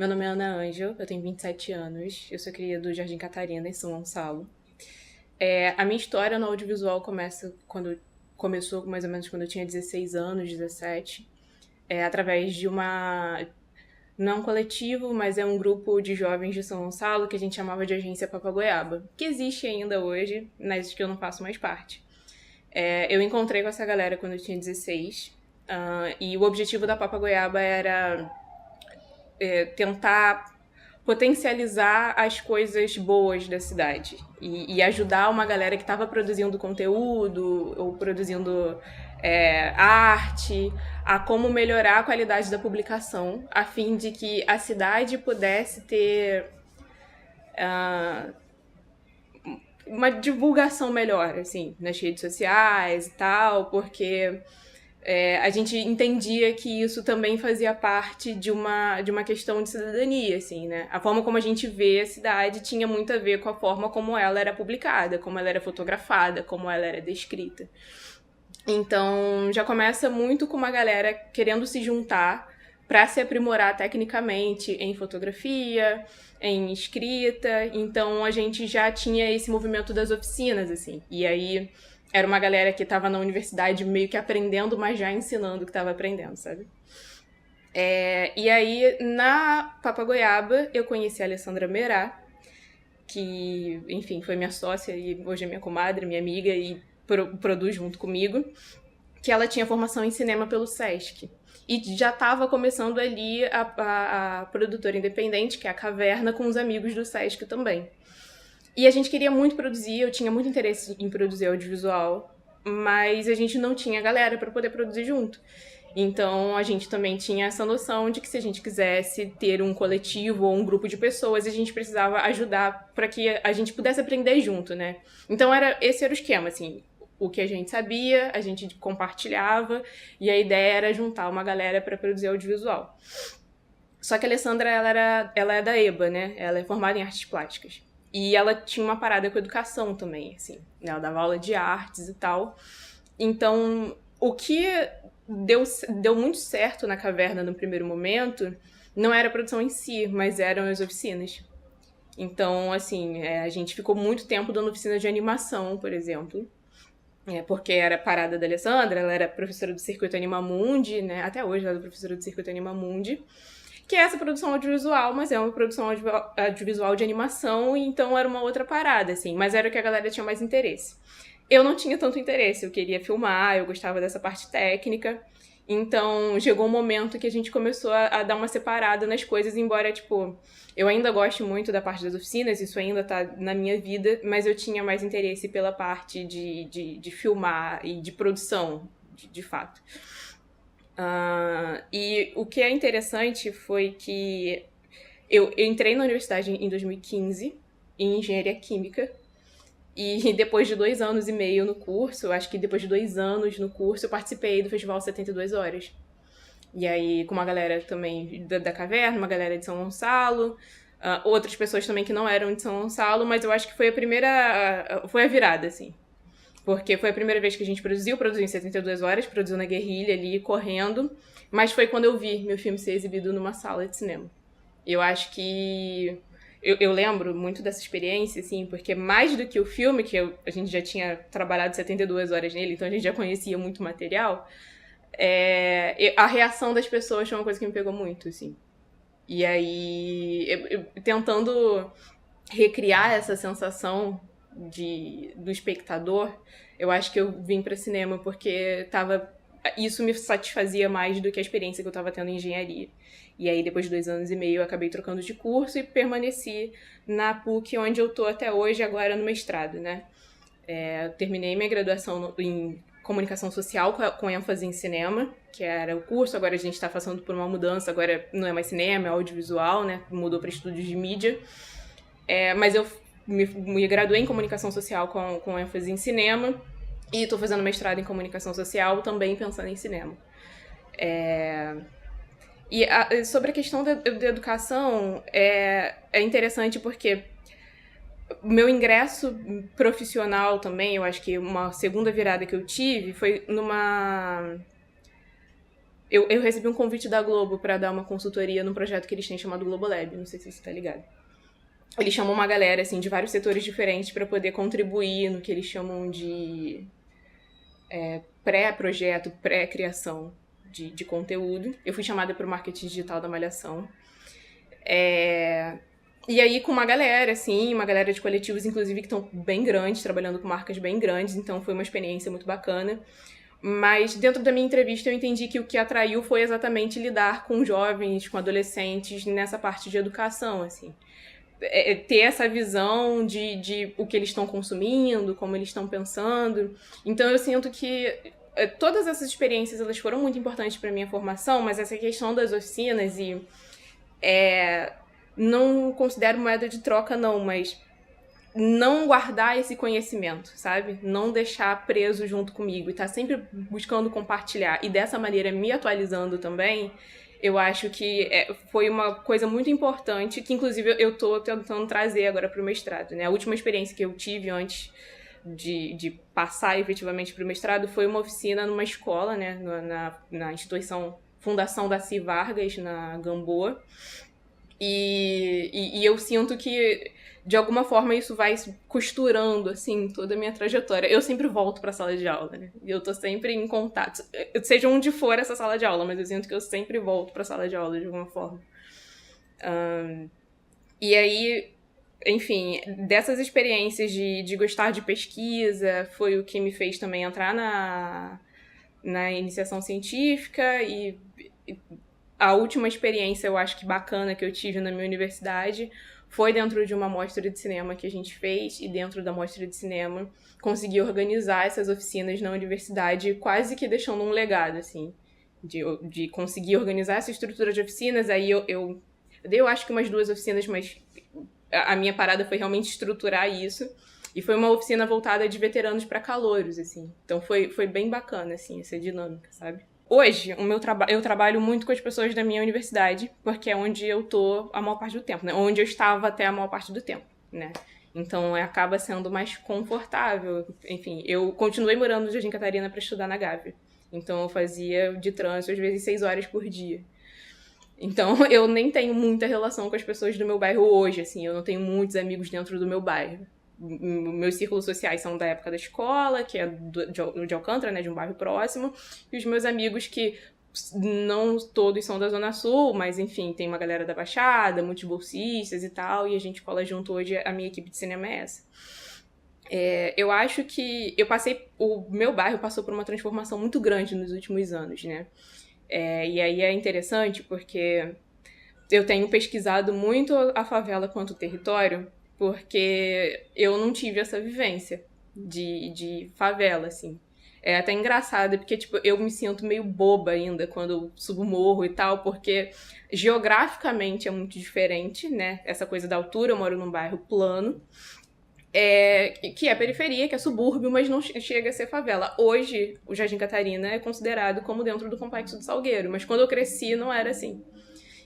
Meu nome é Ana Ângel, eu tenho 27 anos, eu sou cria do Jardim Catarina, em São Gonçalo. A minha história no audiovisual começou mais ou menos quando eu tinha 16 anos, 17, através de não um coletivo, mas é um grupo de jovens de São Gonçalo que a gente chamava de Agência Papagoiaba, que existe ainda hoje, mas que eu não faço mais parte. Eu encontrei com essa galera quando eu tinha 16, e o objetivo da Papagoiaba era tentar potencializar as coisas boas da cidade e ajudar uma galera que estava produzindo conteúdo ou produzindo arte a como melhorar a qualidade da publicação, a fim de que a cidade pudesse ter uma divulgação melhor, assim, nas redes sociais e tal, porque a gente entendia que isso também fazia parte de uma questão de cidadania, assim, né? A forma como a gente vê a cidade tinha muito a ver com a forma como ela era publicada, como ela era fotografada, como ela era descrita. Então, já começa muito com uma galera querendo se juntar para se aprimorar tecnicamente em fotografia, em escrita. Então, a gente já tinha esse movimento das oficinas, assim. E aí, era uma galera que estava na universidade meio que aprendendo, mas já ensinando o que estava aprendendo, sabe? E aí, na Papagoiaba, eu conheci a Alessandra Meirá, que, enfim, foi minha sócia e hoje é minha comadre, minha amiga e produz junto comigo, que ela tinha formação em cinema pelo Sesc. E já estava começando ali a produtora independente, que é a Caverna, com os amigos do Sesc também. E a gente queria muito produzir, eu tinha muito interesse em produzir audiovisual, mas a gente não tinha galera para poder produzir junto. Então a gente também tinha essa noção de que se a gente quisesse ter um coletivo ou um grupo de pessoas, a gente precisava ajudar para que a gente pudesse aprender junto, né? Então esse era o esquema, assim. O que a gente sabia, a gente compartilhava, e a ideia era juntar uma galera para produzir audiovisual. Só que a Alessandra, ela é da EBA, né? Ela é formada em artes plásticas. E ela tinha uma parada com educação também, assim. Ela dava aula de artes e tal. Então, o que deu muito certo na Caverna no primeiro momento não era a produção em si, mas eram as oficinas. Então, assim, a gente ficou muito tempo dando oficina de animação, por exemplo. Porque era parada da Alessandra, ela era professora do Circuito Animamundi, né? Até hoje ela é professora do Circuito Animamundi, que é essa produção audiovisual, mas é uma produção audiovisual de animação, então era uma outra parada, assim, mas era o que a galera tinha mais interesse. Eu não tinha tanto interesse, eu queria filmar, eu gostava dessa parte técnica, então chegou um momento que a gente começou a dar uma separada nas coisas, embora, tipo, eu ainda gosto muito da parte das oficinas, isso ainda tá na minha vida, mas eu tinha mais interesse pela parte de filmar e de produção, de fato. E o que é interessante foi que eu entrei na universidade em 2015, em engenharia química, e depois de 2 anos e meio no curso, acho que depois de 2 anos no curso, eu participei do Festival 72 Horas. E aí, com uma galera também da Caverna, uma galera de São Gonçalo, outras pessoas também que não eram de São Gonçalo, mas eu acho que foi a primeira. Foi a virada, assim. Porque foi a primeira vez que a gente produziu em 72 horas, produziu na guerrilha ali, correndo. Mas foi quando eu vi meu filme ser exibido numa sala de cinema. Eu acho que. Eu lembro muito dessa experiência, assim, porque mais do que o filme, que a gente já tinha trabalhado 72 horas nele, então a gente já conhecia muito material, a reação das pessoas foi uma coisa que me pegou muito, assim. E aí, tentando recriar essa sensação do espectador, eu acho que eu vim para cinema porque isso me satisfazia mais do que a experiência que eu estava tendo em engenharia. E aí, depois de 2 anos e meio, eu acabei trocando de curso e permaneci na PUC, onde eu tô até hoje, agora no mestrado, né? Eu terminei minha graduação em comunicação social com ênfase em cinema, que era o curso. Agora a gente está passando por uma mudança, agora não é mais cinema, é audiovisual, né? Mudou para estúdios de mídia. Mas eu me graduei em comunicação social com ênfase em cinema e estou fazendo mestrado em comunicação social também pensando em cinema. Sobre a questão da educação, é interessante porque meu ingresso profissional também, eu acho que uma segunda virada que eu tive foi Eu recebi um convite da Globo para dar uma consultoria num projeto que eles têm chamado Globolab, não sei se você tá ligado. Eles chamam uma galera, assim, de vários setores diferentes para poder contribuir no que eles chamam de pré-projeto, pré-criação de conteúdo. Eu fui chamada para o marketing digital da Malhação. E aí com uma galera, assim, uma galera de coletivos, inclusive, que estão bem grandes, trabalhando com marcas bem grandes, então foi uma experiência muito bacana. Mas dentro da minha entrevista eu entendi que o que atraiu foi exatamente lidar com jovens, com adolescentes nessa parte de educação, assim. Ter essa visão de o que eles estão consumindo, como eles estão pensando. Então eu sinto que todas essas experiências elas foram muito importantes para minha formação, mas essa questão das oficinas não considero moeda de troca não, mas não guardar esse conhecimento, sabe? Não deixar preso junto comigo e estar sempre buscando compartilhar e dessa maneira me atualizando também. Eu acho que foi uma coisa muito importante, que inclusive eu tô tentando trazer agora para o mestrado, né? A última experiência que eu tive antes de passar efetivamente para o mestrado foi uma oficina numa escola, né? Na instituição Fundação Daci Vargas, na Gamboa. E eu sinto que, de alguma forma, isso vai costurando, assim, toda a minha trajetória. Eu sempre volto pra sala de aula, né? E eu tô sempre em contato. Seja onde for essa sala de aula, mas eu sinto que eu sempre volto pra sala de aula, de alguma forma. E aí, enfim, dessas experiências de gostar de pesquisa, foi o que me fez também entrar na iniciação científica e a última experiência, eu acho que bacana, que eu tive na minha universidade foi dentro de uma mostra de cinema que a gente fez, e dentro da mostra de cinema consegui organizar essas oficinas na universidade, quase que deixando um legado, assim, de conseguir organizar essa estrutura de oficinas. Aí eu dei, eu acho que umas 2 oficinas, mas a minha parada foi realmente estruturar isso. E foi uma oficina voltada de veteranos para calouros, assim. Então foi bem bacana, assim, essa dinâmica, sabe? Hoje, eu trabalho muito com as pessoas da minha universidade, porque é onde eu tô a maior parte do tempo, né? Onde eu estava até a maior parte do tempo, né? Então, acaba sendo mais confortável. Enfim, eu continuei morando no Jardim Catarina para estudar na Gávea. Então, eu fazia de trânsito, às vezes, 6 horas por dia. Então, eu nem tenho muita relação com as pessoas do meu bairro hoje, assim. Eu não tenho muitos amigos dentro do meu bairro. Meus círculos sociais são da época da escola, que é de Alcântara, né, de um bairro próximo, e os meus amigos que não todos são da Zona Sul, mas enfim, tem uma galera da Baixada, muitos bolsistas e tal, e a gente cola junto hoje, a minha equipe de cinema é essa. Eu acho que o meu bairro passou por uma transformação muito grande nos últimos anos, né? E aí é interessante porque eu tenho pesquisado muito a favela quanto território, porque eu não tive essa vivência de favela, assim. É até engraçado, porque, tipo, eu me sinto meio boba ainda quando eu subo o morro e tal, porque geograficamente é muito diferente, né? Essa coisa da altura, eu moro num bairro plano, que é periferia, que é subúrbio, mas não chega a ser favela. Hoje, o Jardim Catarina é considerado como dentro do Complexo do Salgueiro, mas quando eu cresci não era assim.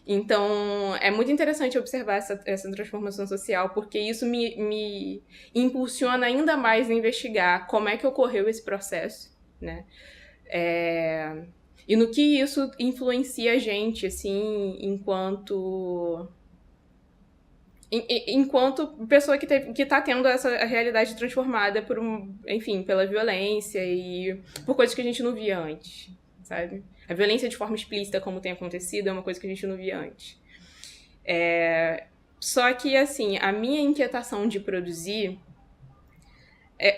Então, é muito interessante observar essa transformação social, porque isso me impulsiona ainda mais a investigar como é que ocorreu esse processo, né? E no que isso influencia a gente, assim, enquanto pessoa que está tendo essa realidade transformada enfim, pela violência e por coisas que a gente não via antes, sabe? A violência de forma explícita, como tem acontecido, é uma coisa que a gente não via antes. Só que, assim, a minha inquietação de produzir,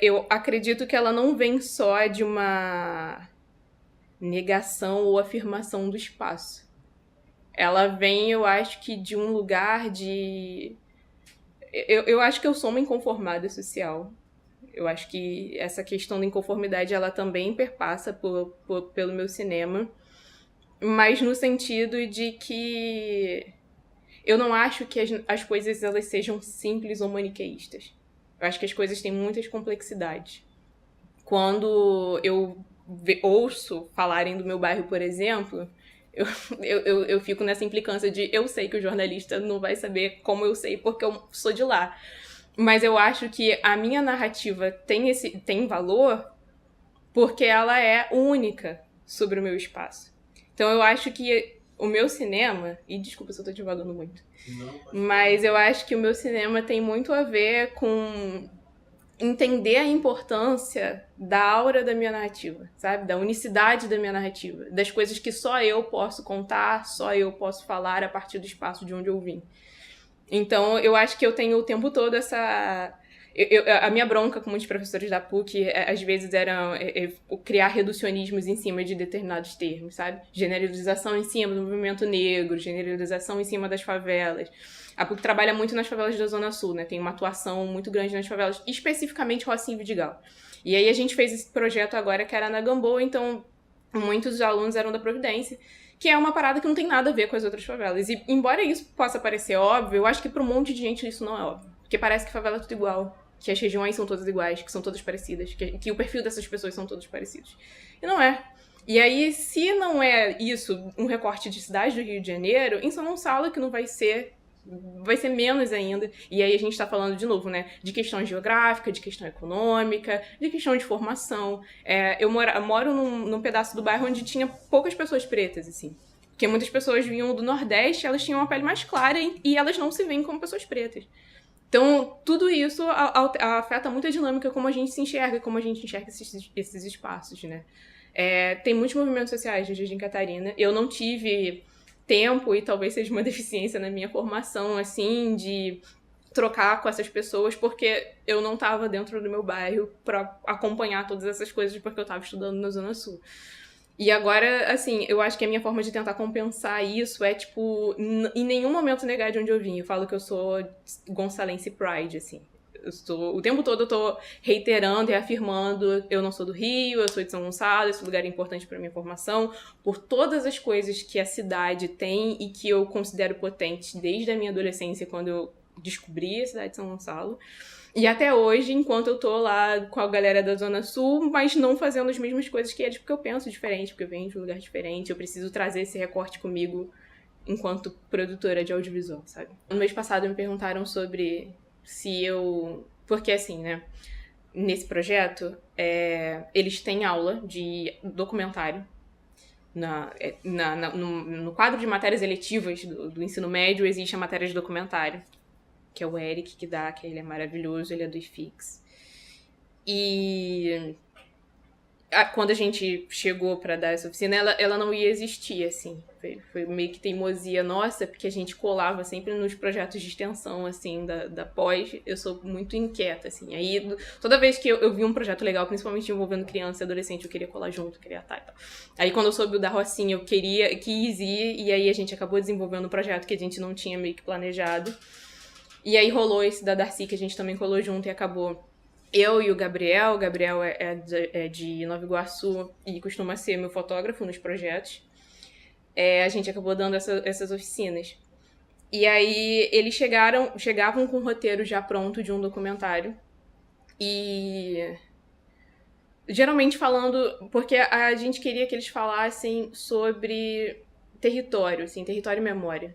eu acredito que ela não vem só de uma negação ou afirmação do espaço. Ela vem, eu acho que, de um lugar de... Eu acho que eu sou uma inconformada social. Eu acho que essa questão da inconformidade, ela também perpassa pelo meu cinema, mas no sentido de que eu não acho que as coisas elas sejam simples ou maniqueístas. Eu acho que as coisas têm muitas complexidades. Quando eu ouço falarem do meu bairro, por exemplo, eu fico nessa implicância de eu sei que o jornalista não vai saber como eu sei porque eu sou de lá. Mas eu acho que a minha narrativa tem valor porque ela é única sobre o meu espaço. Então eu acho que o meu cinema, e desculpa se eu tô divagando muito, mas eu acho que o meu cinema tem muito a ver com entender a importância da aura da minha narrativa, sabe? Da unicidade da minha narrativa, das coisas que só eu posso contar, só eu posso falar a partir do espaço de onde eu vim. Então, eu acho que eu tenho o tempo todo essa... a minha bronca com muitos professores da PUC, às vezes, era criar reducionismos em cima de determinados termos, sabe? Generalização em cima do movimento negro, generalização em cima das favelas. A PUC trabalha muito nas favelas da Zona Sul, né? Tem uma atuação muito grande nas favelas, especificamente Rocinha e Vidigal. E aí a gente fez esse projeto agora que era na Gamboa, então muitos alunos eram da Providência, que é uma parada que não tem nada a ver com as outras favelas. E embora isso possa parecer óbvio, eu acho que para um monte de gente isso não é óbvio. Porque parece que favela é tudo igual, que as regiões são todas iguais, que são todas parecidas, que o perfil dessas pessoas são todos parecidos. E não é. E aí, se não é isso, um recorte de cidade do Rio de Janeiro, em São Gonçalo que não vai ser menos ainda. E aí a gente tá falando de novo, né, de questão geográfica, de questão econômica, de questão de formação. Eu moro num pedaço do bairro onde tinha poucas pessoas pretas, assim. Porque muitas pessoas vinham do Nordeste, elas tinham uma pele mais clara e elas não se veem como pessoas pretas. Então, tudo isso afeta muito a dinâmica, como a gente se enxerga, como a gente enxerga esses espaços, né. Tem muitos movimentos sociais no Jardim Catarina. Eu não tive tempo, e talvez seja uma deficiência na minha formação, assim, de trocar com essas pessoas, porque eu não estava dentro do meu bairro para acompanhar todas essas coisas, porque eu estava estudando na Zona Sul. E agora, assim, eu acho que a minha forma de tentar compensar isso é, tipo, em nenhum momento negar de onde eu vim. Eu falo que eu sou gonçalense pride, assim. O tempo todo eu tô reiterando e afirmando, eu não sou do Rio, eu sou de São Gonçalo, esse lugar é importante para minha formação, por todas as coisas que a cidade tem e que eu considero potentes desde a minha adolescência, quando eu descobri a cidade de São Gonçalo. E até hoje, enquanto eu tô lá com a galera da Zona Sul, mas não fazendo as mesmas coisas que eles, porque eu penso diferente, porque eu venho de um lugar diferente, eu preciso trazer esse recorte comigo enquanto produtora de audiovisual, sabe? No mês passado me perguntaram sobre se eu... Porque assim, né? Nesse projeto, eles têm aula de documentário no quadro de matérias eletivas do ensino médio. Existe a matéria de documentário, que é o Eric que dá, que ele é maravilhoso, ele é do IFIX. E quando a gente chegou pra dar essa oficina, ela não ia existir, assim. Foi meio que teimosia nossa, porque a gente colava sempre nos projetos de extensão, assim, da pós. Eu sou muito inquieta, assim. Aí, toda vez que eu vi um projeto legal, principalmente envolvendo criança e adolescente, eu queria colar junto, queria estar e tal. Aí, quando eu soube o da Rocinha, eu quis ir, e aí a gente acabou desenvolvendo um projeto que a gente não tinha meio que planejado. E aí rolou esse da Darcy, que a gente também colou junto e acabou... Eu e o Gabriel é de Nova Iguaçu e costuma ser meu fotógrafo nos projetos. A gente acabou dando essas oficinas. E aí eles chegavam com o roteiro já pronto de um documentário. E geralmente falando... Porque a gente queria que eles falassem sobre território, assim, território e memória.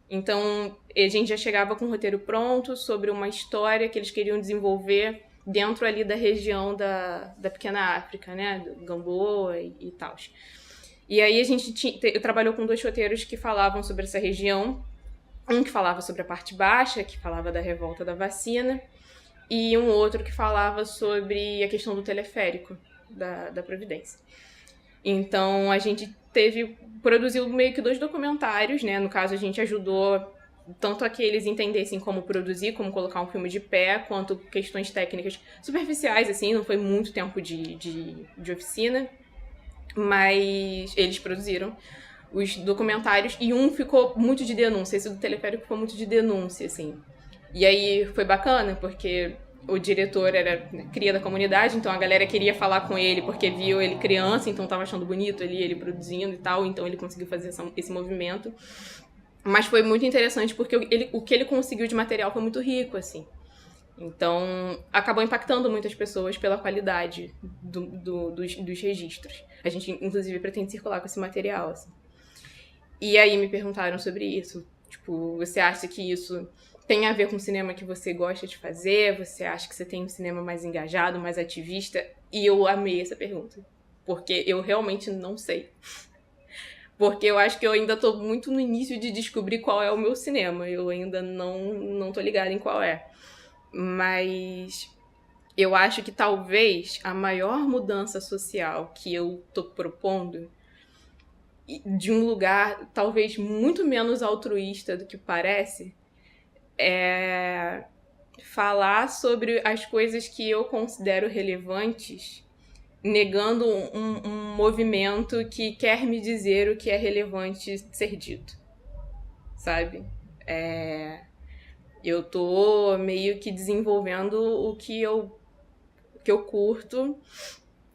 Então, a gente já chegava com o roteiro pronto sobre uma história que eles queriam desenvolver dentro ali da região da Pequena África, né? Do Gamboa e tal. E aí a gente trabalhou com 2 roteiros que falavam sobre essa região. Um que falava sobre a parte baixa, que falava da revolta da vacina, e um outro que falava sobre a questão do teleférico da Providência. Então a gente produziu meio que 2 documentários, né? No caso, a gente ajudou tanto a que eles entendessem como produzir, como colocar um filme de pé, quanto questões técnicas superficiais, assim, não foi muito tempo de oficina, mas eles produziram os documentários e um ficou muito de denúncia, esse do teleférico ficou muito de denúncia, assim. E aí foi bacana, porque o diretor era cria da comunidade, então a galera queria falar com ele porque viu ele criança, então tava achando bonito ele produzindo e tal, então ele conseguiu fazer esse movimento. Mas foi muito interessante porque o que ele conseguiu de material foi muito rico, assim. Então, acabou impactando muitas pessoas pela qualidade dos registros. A gente, inclusive, pretende circular com esse material, assim. E aí me perguntaram sobre isso. Tipo, você acha que isso tem a ver com o cinema que você gosta de fazer? Você acha que você tem um cinema mais engajado, mais ativista? E eu amei essa pergunta, porque eu realmente não sei. Porque eu acho que eu ainda tô muito no início de descobrir qual é o meu cinema. Eu ainda não tô ligada em qual é. Mas eu acho que talvez a maior mudança social que eu tô propondo, de um lugar talvez muito menos altruísta do que parece, é falar sobre as coisas que eu considero relevantes, negando um movimento que quer me dizer o que é relevante ser dito, sabe? Eu tô meio que desenvolvendo o que eu curto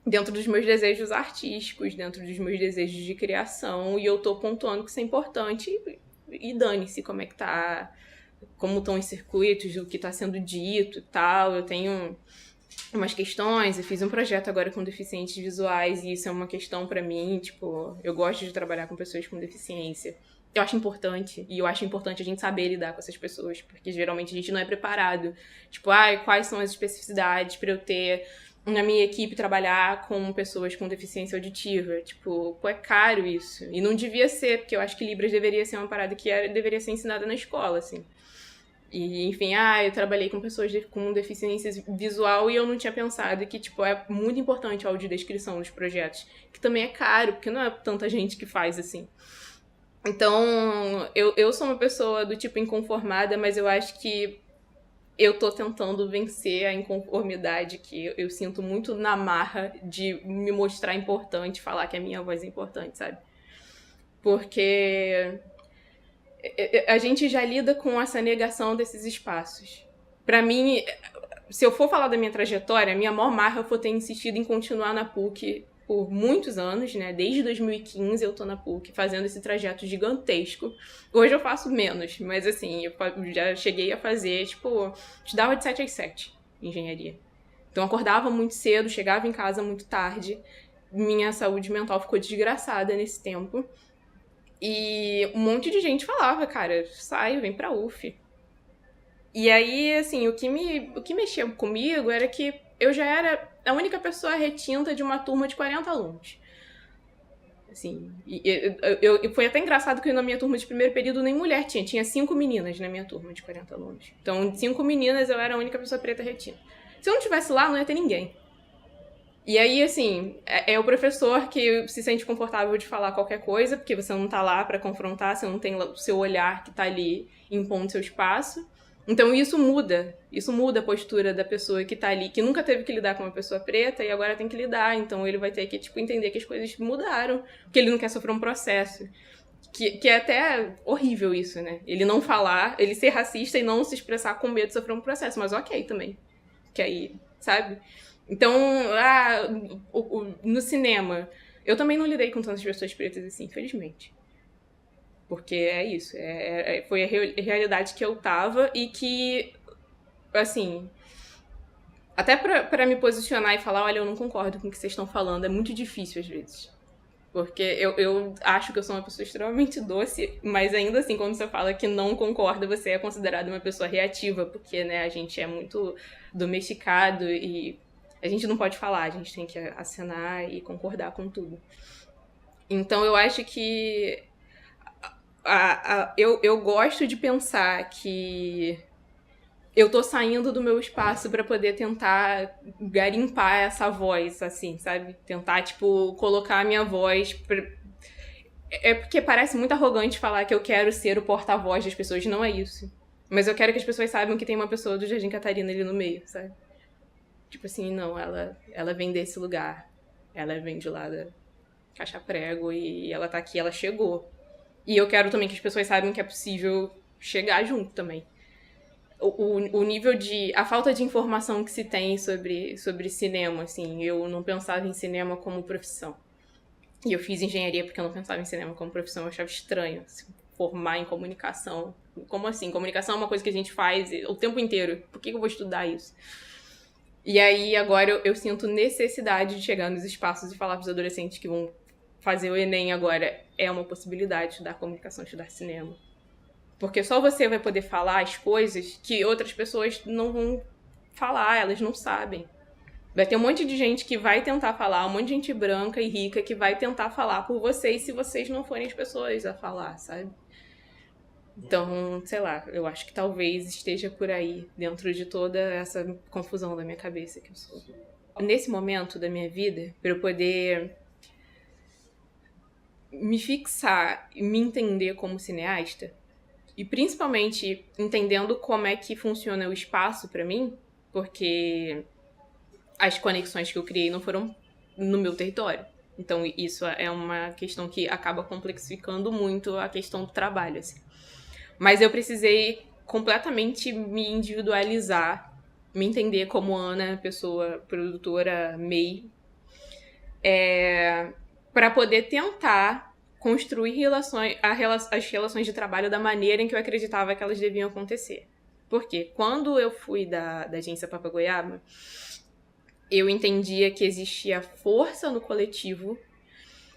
dentro dos meus desejos artísticos, dentro dos meus desejos de criação, e eu tô pontuando que isso é importante e dane-se como é que tá, como estão os circuitos, o que tá sendo dito e tal. Eu tenho umas questões, eu fiz um projeto agora com deficientes visuais e isso é uma questão pra mim, tipo, eu gosto de trabalhar com pessoas com deficiência. Eu acho importante, e eu acho importante a gente saber lidar com essas pessoas, porque geralmente a gente não é preparado. Tipo, quais são as especificidades pra eu ter na minha equipe trabalhar com pessoas com deficiência auditiva? Tipo, é caro isso. E não devia ser, porque eu acho que Libras deveria ser uma parada que deveria ser ensinada na escola, assim. E, enfim, eu trabalhei com pessoas com deficiência visual e eu não tinha pensado que, tipo, é muito importante a audiodescrição dos projetos. Que também é caro, porque não é tanta gente que faz, assim. Então, eu sou uma pessoa do tipo inconformada, mas eu acho que eu tô tentando vencer a inconformidade que eu sinto muito na marra de me mostrar importante, falar que a minha voz é importante, sabe? Porque a gente já lida com essa negação desses espaços. Pra mim, se eu for falar da minha trajetória, a minha maior marra foi ter insistido em continuar na PUC por muitos anos, né? Desde 2015 eu tô na PUC, fazendo esse trajeto gigantesco. Hoje eu faço menos, mas assim, eu já cheguei a fazer, tipo, estudava de 7 às 7, engenharia. Então eu acordava muito cedo, chegava em casa muito tarde. Minha saúde mental ficou desgraçada nesse tempo. E um monte de gente falava, cara, sai, vem pra UF. E aí, assim, o que mexia comigo era que eu já era a única pessoa retinta de uma turma de 40 alunos. Assim, foi até engraçado que na minha turma de primeiro período nem mulher tinha 5 meninas na minha turma de 40 alunos. Então, de 5 meninas, eu era a única pessoa preta retinta. Se eu não estivesse lá, não ia ter ninguém. E aí, assim, é o professor que se sente confortável de falar qualquer coisa, porque você não tá lá pra confrontar, você não tem o seu olhar que tá ali impondo seu espaço. Então isso muda a postura da pessoa que tá ali, que nunca teve que lidar com uma pessoa preta e agora tem que lidar. Então ele vai ter que, tipo, entender que as coisas mudaram, que ele não quer sofrer um processo. Que é até horrível isso, né? Ele não falar, ele ser racista e não se expressar com medo de sofrer um processo, mas ok também. Que aí, sabe? Então, no cinema, eu também não lidei com tantas pessoas pretas assim, infelizmente. Porque é isso, foi a realidade que eu tava e que, assim, até pra me posicionar e falar, olha, eu não concordo com o que vocês estão falando, é muito difícil às vezes. Porque eu acho que eu sou uma pessoa extremamente doce, mas ainda assim, quando você fala que não concorda, você é considerada uma pessoa reativa, porque, né, a gente é muito domesticado e a gente não pode falar, a gente tem que acenar e concordar com tudo. Então eu acho que eu gosto de pensar que eu tô saindo do meu espaço pra poder tentar garimpar essa voz, assim, sabe? Tentar, tipo, colocar a minha voz É porque parece muito arrogante falar que eu quero ser o porta-voz das pessoas, não é isso. Mas eu quero que as pessoas saibam que tem uma pessoa do Jardim Catarina ali no meio, sabe? Tipo assim, não, ela vem desse lugar. Ela vem de lá da Caixa Prego e ela tá aqui, ela chegou. E eu quero também que as pessoas saibam que é possível chegar junto também. O nível de... A falta de informação que se tem sobre cinema, assim, eu não pensava em cinema como profissão. E eu fiz engenharia porque eu não pensava em cinema como profissão, eu achava estranho se formar em comunicação. Como assim? Comunicação é uma coisa que a gente faz o tempo inteiro. Por que eu vou estudar isso? E aí, agora, eu sinto necessidade de chegar nos espaços e falar para os adolescentes que vão fazer o Enem agora. É uma possibilidade estudar comunicação, estudar cinema. Porque só você vai poder falar as coisas que outras pessoas não vão falar, elas não sabem. Vai ter um monte de gente que vai tentar falar, um monte de gente branca e rica que vai tentar falar por vocês se vocês não forem as pessoas a falar, sabe? Então, sei lá, eu acho que talvez esteja por aí, dentro de toda essa confusão da minha cabeça que eu sou. Nesse momento da minha vida, para eu poder me fixar e me entender como cineasta, e principalmente entendendo como é que funciona o espaço para mim, porque as conexões que eu criei não foram no meu território. Então, isso é uma questão que acaba complexificando muito a questão do trabalho, assim. Mas eu precisei completamente me individualizar, me entender como Ana, pessoa produtora, MEI, para poder tentar construir as relações de trabalho da maneira em que eu acreditava que elas deviam acontecer. Porque quando eu fui da agência Papa Goiaba, eu entendia que existia força no coletivo,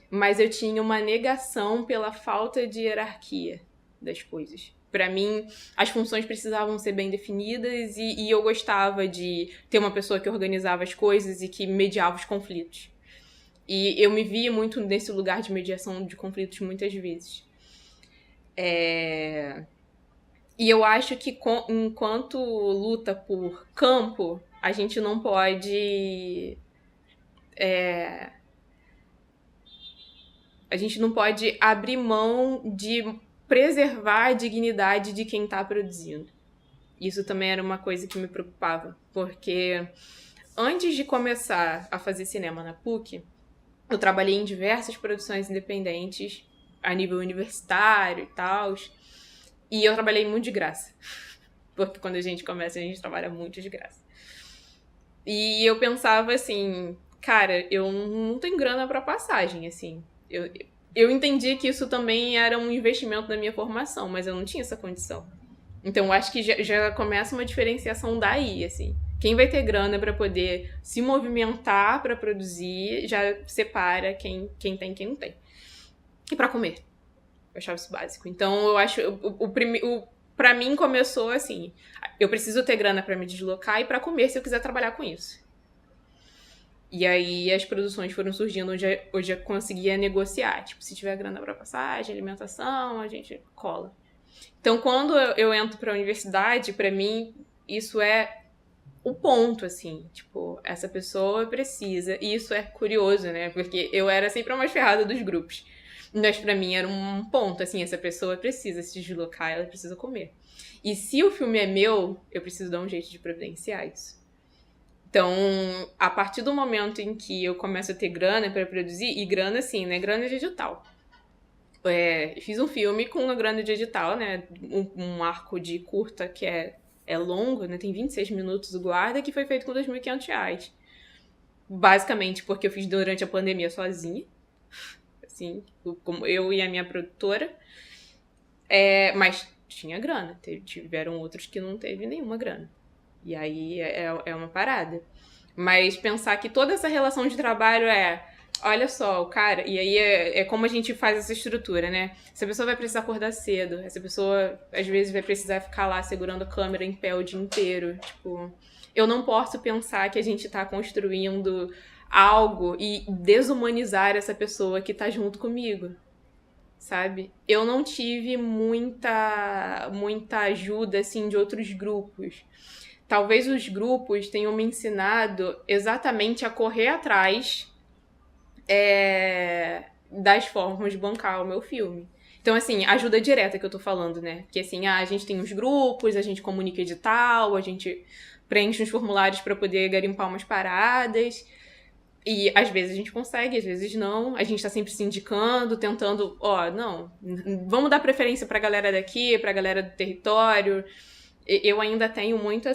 mas eu tinha uma negação pela falta de hierarquia das coisas. Para mim, as funções precisavam ser bem definidas e eu gostava de ter uma pessoa que organizava as coisas e que mediava os conflitos. E eu me via muito nesse lugar de mediação de conflitos muitas vezes. E eu acho que enquanto luta por campo, a gente não pode... A gente não pode abrir mão de preservar a dignidade de quem está produzindo. Isso também era uma coisa que me preocupava, porque antes de começar a fazer cinema na PUC, eu trabalhei em diversas produções independentes, a nível universitário e tal, e eu trabalhei muito de graça. Porque quando a gente começa, a gente trabalha muito de graça. E eu pensava assim, cara, eu não tenho grana pra passagem, assim. Eu entendi que isso também era um investimento na minha formação, mas eu não tinha essa condição. Então, eu acho que já começa uma diferenciação daí, assim. Quem vai ter grana para poder se movimentar para produzir, já separa quem tem e quem não tem. E para comer. Eu achava isso básico. Então, eu acho... Pra mim, começou assim. Eu preciso ter grana para me deslocar e para comer se eu quiser trabalhar com isso. E aí as produções foram surgindo onde eu conseguia negociar. Tipo, se tiver grana pra passagem, alimentação, a gente cola. Então, quando eu entro pra universidade, pra mim, isso é o ponto, assim. Tipo, essa pessoa precisa. E isso é curioso, né? Porque eu era sempre a mais ferrada dos grupos. Mas pra mim era um ponto, assim, essa pessoa precisa se deslocar, ela precisa comer. E se o filme é meu, eu preciso dar um jeito de providenciar isso. Então, a partir do momento em que eu começo a ter grana para produzir, e grana assim, né? Grana de edital. Fiz um filme com uma grana de edital, né? Um arco de curta que é longo, né? Tem 26 minutos o guarda, que foi feito com R$2.500. Basicamente porque eu fiz durante a pandemia sozinha. Assim, como eu e a minha produtora. Mas tinha grana. Tiveram outros que não teve nenhuma grana. E aí é uma parada. Mas pensar que toda essa relação de trabalho olha só, o cara... E aí é como a gente faz essa estrutura, né? Essa pessoa vai precisar acordar cedo. Essa pessoa, às vezes, vai precisar ficar lá segurando a câmera em pé o dia inteiro. Tipo, eu não posso pensar que a gente tá construindo algo e desumanizar essa pessoa que tá junto comigo. Sabe? Eu não tive muita ajuda, assim, de outros grupos. Talvez os grupos tenham me ensinado exatamente a correr atrás das formas de bancar o meu filme. Então, assim, ajuda direta que eu tô falando, né? Porque, assim, a gente tem os grupos, a gente comunica edital, a gente preenche uns formulários para poder garimpar umas paradas. E às vezes a gente consegue, às vezes não. A gente tá sempre se indicando, tentando, não, vamos dar preferência pra galera daqui, pra galera do território. Eu ainda tenho muito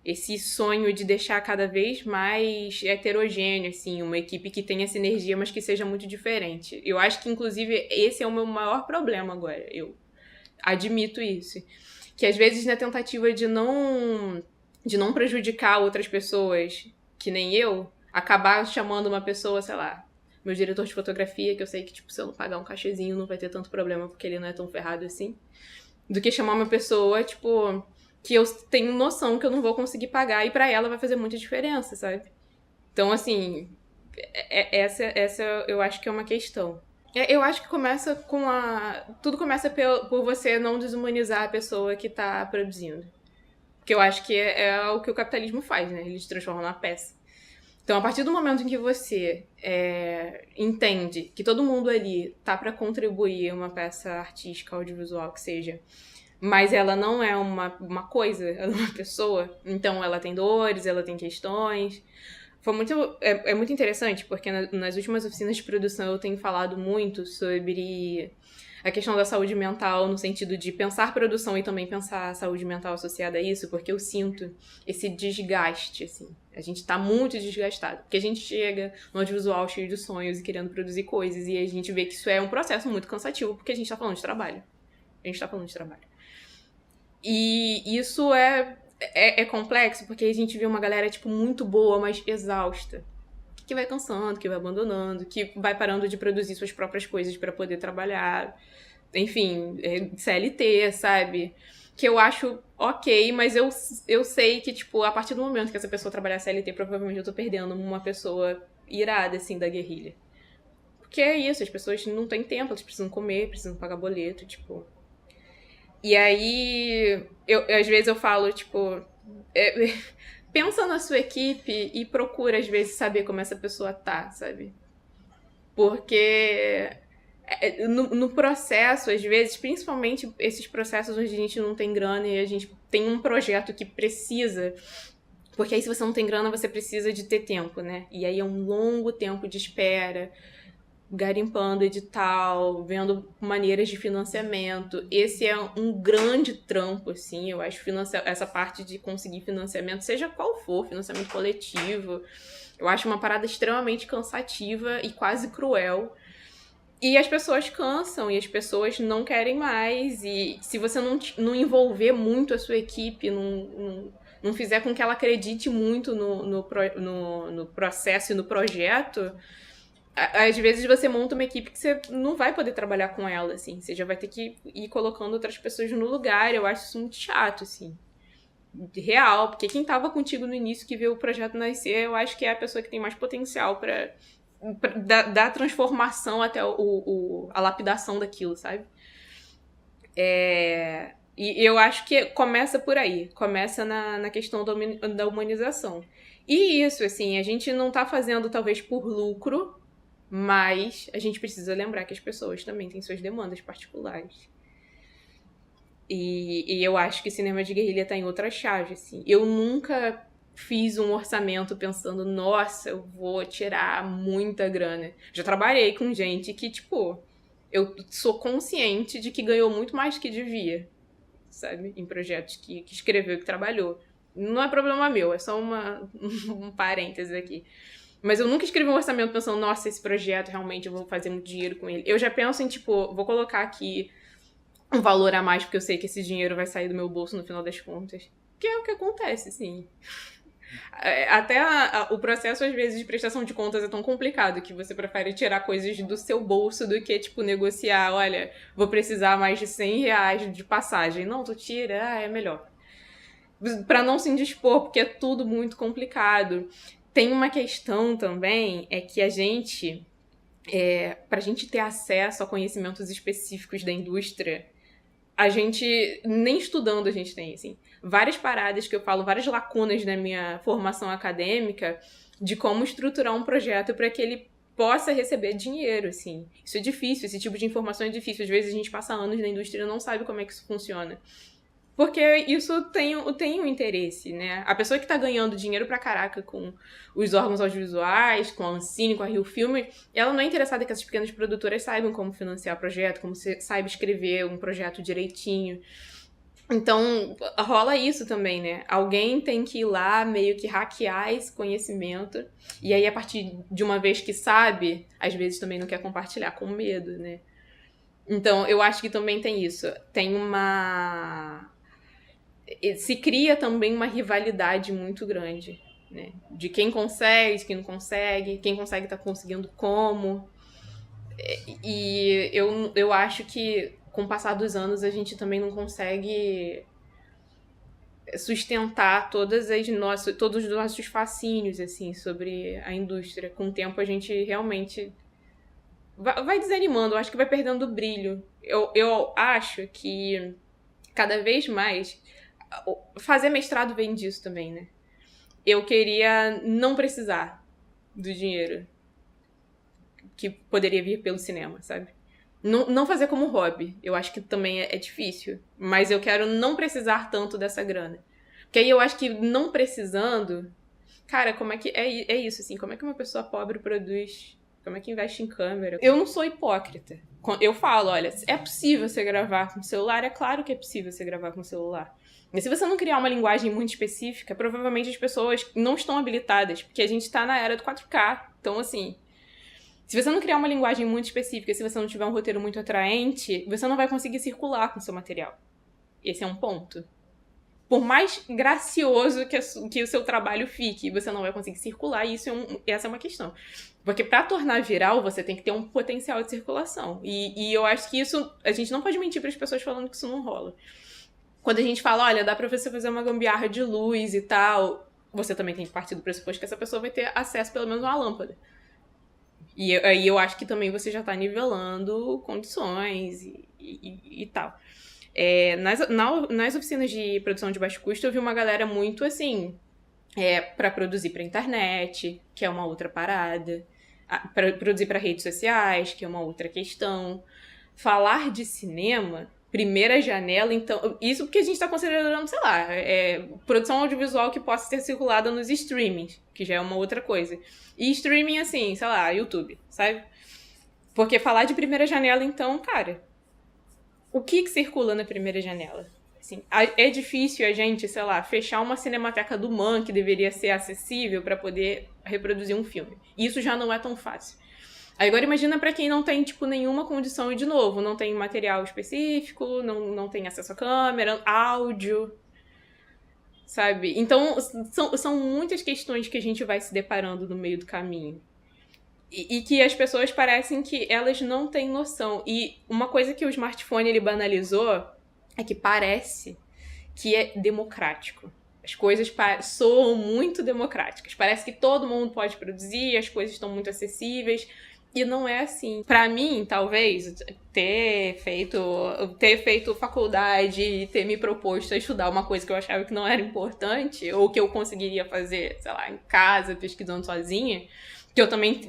esse sonho de deixar cada vez mais heterogêneo, assim, uma equipe que tenha sinergia, mas que seja muito diferente. Eu acho que, inclusive, esse é o meu maior problema agora. Eu admito isso. Que às vezes, na tentativa de não prejudicar outras pessoas, que nem eu, acabar chamando uma pessoa, sei lá, meu diretor de fotografia, que eu sei que, tipo, se eu não pagar um cachezinho não vai ter tanto problema, porque ele não é tão ferrado assim, do que chamar uma pessoa, tipo, que eu tenho noção que eu não vou conseguir pagar e pra ela vai fazer muita diferença, sabe? Então, assim, essa eu acho que é uma questão. Eu acho que começa com a. Tudo começa por você não desumanizar a pessoa que tá produzindo. Porque eu acho que é o que o capitalismo faz, né? Ele te transforma numa peça. Então, a partir do momento em que você entende que todo mundo ali tá para contribuir uma peça artística, audiovisual, que seja, mas ela não é uma coisa, ela é uma pessoa, então ela tem dores, ela tem questões. É muito interessante, porque nas últimas oficinas de produção eu tenho falado muito sobre a questão da saúde mental, no sentido de pensar produção e também pensar a saúde mental associada a isso, porque eu sinto esse desgaste, assim. A gente tá muito desgastado, porque a gente chega no audiovisual cheio de sonhos e querendo produzir coisas, e a gente vê que isso é um processo muito cansativo, porque a gente tá falando de trabalho. A gente tá falando de trabalho. E isso é complexo, porque a gente vê uma galera, tipo, muito boa, mas exausta. Que vai cansando, que vai abandonando, que vai parando de produzir suas próprias coisas para poder trabalhar. Enfim, CLT, sabe? Que eu acho ok, mas eu sei que, tipo, a partir do momento que essa pessoa trabalhar CLT, provavelmente eu tô perdendo uma pessoa irada, assim, da guerrilha. Porque é isso, as pessoas não têm tempo, elas precisam comer, precisam pagar boleto, tipo. E aí, às vezes eu falo, tipo, pensa na sua equipe e procura, às vezes, saber como essa pessoa tá, sabe? Porque no processo, às vezes, principalmente esses processos onde a gente não tem grana e a gente tem um projeto que precisa. Porque aí, se você não tem grana, você precisa de ter tempo, né? E aí é um longo tempo de espera, garimpando edital, vendo maneiras de financiamento. Esse é um grande trampo, assim, eu acho, essa parte de conseguir financiamento, seja qual for, financiamento coletivo, eu acho uma parada extremamente cansativa e quase cruel. E as pessoas cansam, e as pessoas não querem mais, e se você não envolver muito a sua equipe, não fizer com que ela acredite muito no processo e no projeto, às vezes você monta uma equipe que você não vai poder trabalhar com ela, assim. Você já vai ter que ir colocando outras pessoas no lugar. Eu acho isso muito chato, assim. Real, porque quem tava contigo no início que viu o projeto nascer, eu acho que é a pessoa que tem mais potencial pra dar transformação até a lapidação daquilo, sabe? E eu acho que começa por aí. Começa na questão da humanização. E isso, assim, a gente não tá fazendo talvez por lucro, mas a gente precisa lembrar que as pessoas também têm suas demandas particulares. E eu acho que cinema de guerrilha tá em outra chave, assim. Eu nunca fiz um orçamento pensando, nossa, eu vou tirar muita grana. Já trabalhei com gente que, tipo, eu sou consciente de que ganhou muito mais do que devia, sabe? Em projetos que escreveu, que trabalhou. Não é problema meu, é só um parêntese aqui. Mas eu nunca escrevi um orçamento pensando, nossa, esse projeto realmente eu vou fazer muito dinheiro com ele. Eu já penso em, tipo, vou colocar aqui um valor a mais, porque eu sei que esse dinheiro vai sair do meu bolso no final das contas. Que é o que acontece, sim. Até o processo, às vezes, de prestação de contas é tão complicado que você prefere tirar coisas do seu bolso do que, tipo, negociar, olha, vou precisar mais de 100 reais de passagem. Não, tu tira, é melhor. Pra não se indispor, porque é tudo muito complicado. Tem uma questão também, é que a gente, pra gente ter acesso a conhecimentos específicos da indústria, a gente, nem estudando a gente tem, assim, várias paradas que eu falo, várias lacunas na minha formação acadêmica de como estruturar um projeto para que ele possa receber dinheiro, assim. Isso é difícil, esse tipo de informação é difícil. Às vezes a gente passa anos na indústria e não sabe como é que isso funciona. Porque isso tem um interesse, né? A pessoa que tá ganhando dinheiro pra caraca com os órgãos audiovisuais, com a Ancine, com a Rio Filme, ela não é interessada que essas pequenas produtoras saibam como financiar o projeto, como saiba escrever um projeto direitinho. Então, rola isso também, né? Alguém tem que ir lá meio que hackear esse conhecimento. E aí, a partir de uma vez que sabe, às vezes também não quer compartilhar com medo, né? Então, eu acho que também tem isso. Tem uma se cria também uma rivalidade muito grande, né? De quem consegue, de quem não consegue, quem consegue tá conseguindo como. E eu acho que com o passar dos anos a gente também não consegue sustentar todos os nossos fascínios, assim, sobre a indústria. Com o tempo a gente realmente vai desanimando, eu acho que vai perdendo o brilho. Eu acho que cada vez mais fazer mestrado vem disso também, né? Eu queria não precisar do dinheiro que poderia vir pelo cinema, sabe? Não fazer como hobby. Eu acho que também é difícil. Mas eu quero não precisar tanto dessa grana. Porque aí eu acho que não precisando. Cara, como é que. É isso, assim. Como é que uma pessoa pobre produz. Como é que investe em câmera? Eu não sou hipócrita. Eu falo, olha, é possível você gravar com celular? É claro que é possível você gravar com celular. Mas se você não criar uma linguagem muito específica, provavelmente as pessoas não estão habilitadas. Porque a gente tá na era do 4K. Então, assim. Se você não criar uma linguagem muito específica, se você não tiver um roteiro muito atraente, você não vai conseguir circular com o seu material. Esse é um ponto. Por mais gracioso que o seu trabalho fique, você não vai conseguir circular, e essa é uma questão. Porque para tornar viral, você tem que ter um potencial de circulação. E eu acho que isso, a gente não pode mentir para as pessoas falando que isso não rola. Quando a gente fala, olha, dá pra você fazer uma gambiarra de luz e tal, você também tem que partir do pressuposto que essa pessoa vai ter acesso pelo menos a uma lâmpada. E aí eu acho que também você já tá nivelando condições e tal. Nas oficinas de produção de baixo custo, eu vi uma galera muito assim, para produzir pra internet, que é uma outra parada, para produzir para redes sociais, que é uma outra questão. Falar de cinema, primeira janela, então. Isso porque a gente tá considerando, sei lá, produção audiovisual que possa ser circulada nos streamings, que já é uma outra coisa. E streaming, assim, sei lá, YouTube, sabe? Porque falar de primeira janela, então, cara, o que circula na primeira janela? Assim, é difícil a gente, sei lá, fechar uma cinemateca do MAN que deveria ser acessível para poder reproduzir um filme. Isso já não é tão fácil. Agora imagina pra quem não tem, tipo, nenhuma condição e, de novo, não tem material específico, não tem acesso à câmera, áudio, sabe? Então, são muitas questões que a gente vai se deparando no meio do caminho. E que as pessoas parecem que elas não têm noção. E uma coisa que o smartphone ele banalizou é que parece que é democrático. As coisas soam muito democráticas. Parece que todo mundo pode produzir, as coisas estão muito acessíveis. E não é assim. Pra mim, talvez, ter feito faculdade e ter me proposto a estudar uma coisa que eu achava que não era importante, ou que eu conseguiria fazer, sei lá, em casa, pesquisando sozinha, que eu também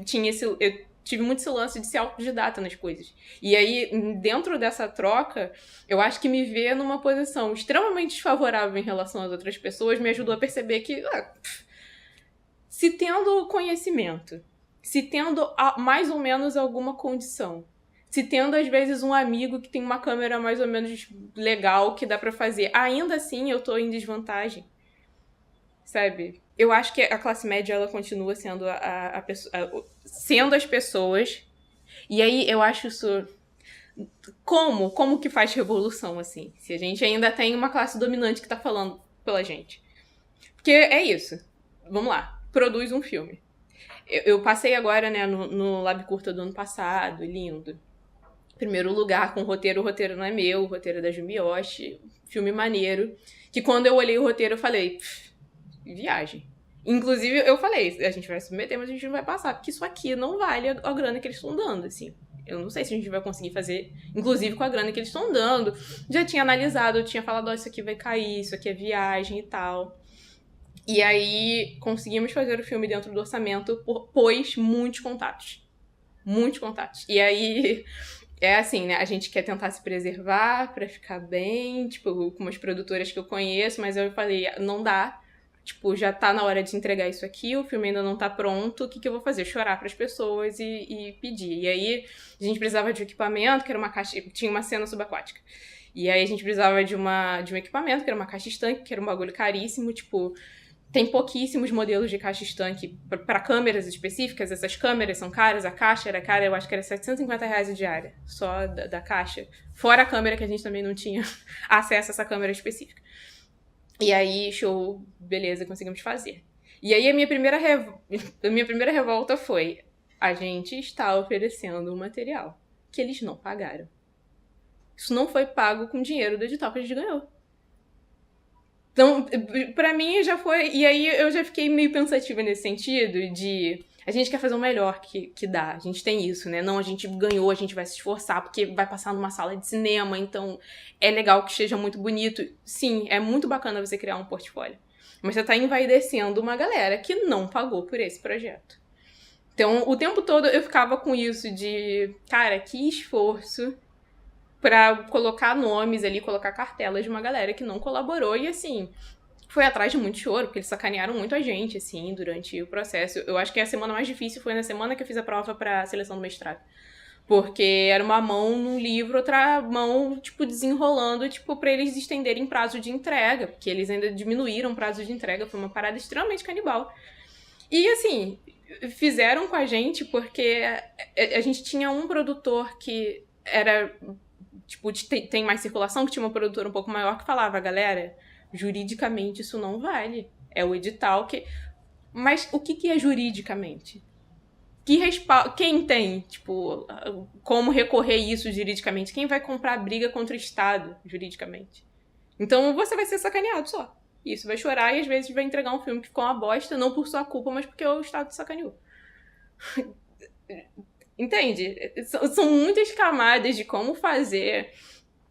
eu tive muito esse lance de ser autodidata nas coisas. E aí, dentro dessa troca, eu acho que me ver numa posição extremamente desfavorável em relação às outras pessoas me ajudou a perceber que, se tendo conhecimento, se tendo mais ou menos alguma condição, se tendo às vezes um amigo que tem uma câmera mais ou menos legal que dá pra fazer, ainda assim eu tô em desvantagem, sabe? Eu acho que a classe média ela continua sendo sendo as pessoas, e aí eu acho isso como que faz revolução assim, se a gente ainda tem uma classe dominante que tá falando pela gente. Porque é isso. Vamos lá, produz um filme. Eu passei agora, né, no Lab Curta do ano passado, lindo. Primeiro lugar com o roteiro não é meu, o roteiro é da Jumioshi, filme maneiro. Que quando eu olhei o roteiro eu falei, viagem. Inclusive eu falei, a gente vai submeter, mas a gente não vai passar, porque isso aqui não vale a grana que eles estão dando, assim. Eu não sei se a gente vai conseguir fazer, inclusive com a grana que eles estão dando. Já tinha analisado, eu tinha falado, isso aqui vai cair, isso aqui é viagem e tal. E aí, conseguimos fazer o filme dentro do orçamento, pois muitos contatos. Muitos contatos. E aí, é assim, né? A gente quer tentar se preservar pra ficar bem, tipo, com umas produtoras que eu conheço, mas eu falei, não dá. Tipo, já tá na hora de entregar isso aqui, o filme ainda não tá pronto, o que eu vou fazer? Chorar pras pessoas e pedir. E aí, a gente precisava de um equipamento, que era uma caixa, tinha uma cena subaquática. E aí, a gente precisava de um equipamento, que era uma caixa estanque, que era um bagulho caríssimo, tipo... Tem pouquíssimos modelos de caixa estanque para câmeras específicas. Essas câmeras são caras, a caixa era cara, eu acho que era R$750 a diária, só da caixa. Fora a câmera, que a gente também não tinha acesso a essa câmera específica. E aí, show, beleza, conseguimos fazer. E aí, a minha primeira revolta foi: a gente está oferecendo um material que eles não pagaram. Isso não foi pago com dinheiro do edital que a gente ganhou. Então, pra mim já foi... E aí eu já fiquei meio pensativa nesse sentido de... A gente quer fazer o melhor que dá. A gente tem isso, né? Não, a gente ganhou, a gente vai se esforçar, porque vai passar numa sala de cinema, então é legal que esteja muito bonito. Sim, é muito bacana você criar um portfólio. Mas você tá envaidecendo uma galera que não pagou por esse projeto. Então, o tempo todo eu ficava com isso de... Cara, que esforço pra colocar nomes ali, colocar cartelas de uma galera que não colaborou. E assim... Foi atrás de muito choro, porque eles sacanearam muito a gente, assim, durante o processo. Eu acho que a semana mais difícil foi na semana que eu fiz a prova pra seleção do mestrado. Porque era uma mão no livro, outra mão, tipo, desenrolando, tipo, pra eles estenderem prazo de entrega. Porque eles ainda diminuíram o prazo de entrega. Foi uma parada extremamente canibal. E, assim, fizeram com a gente porque a gente tinha um produtor que era, tipo, tem mais circulação, que tinha uma produtora um pouco maior que falava, galera... Juridicamente isso não vale. É o edital que... Mas o que é juridicamente? Quem tem, tipo, como recorrer isso juridicamente? Quem vai comprar briga contra o Estado juridicamente? Então você vai ser sacaneado só. Isso, vai chorar e às vezes vai entregar um filme que ficou uma bosta, não por sua culpa, mas porque o Estado sacaneou. Entende? São muitas camadas de como fazer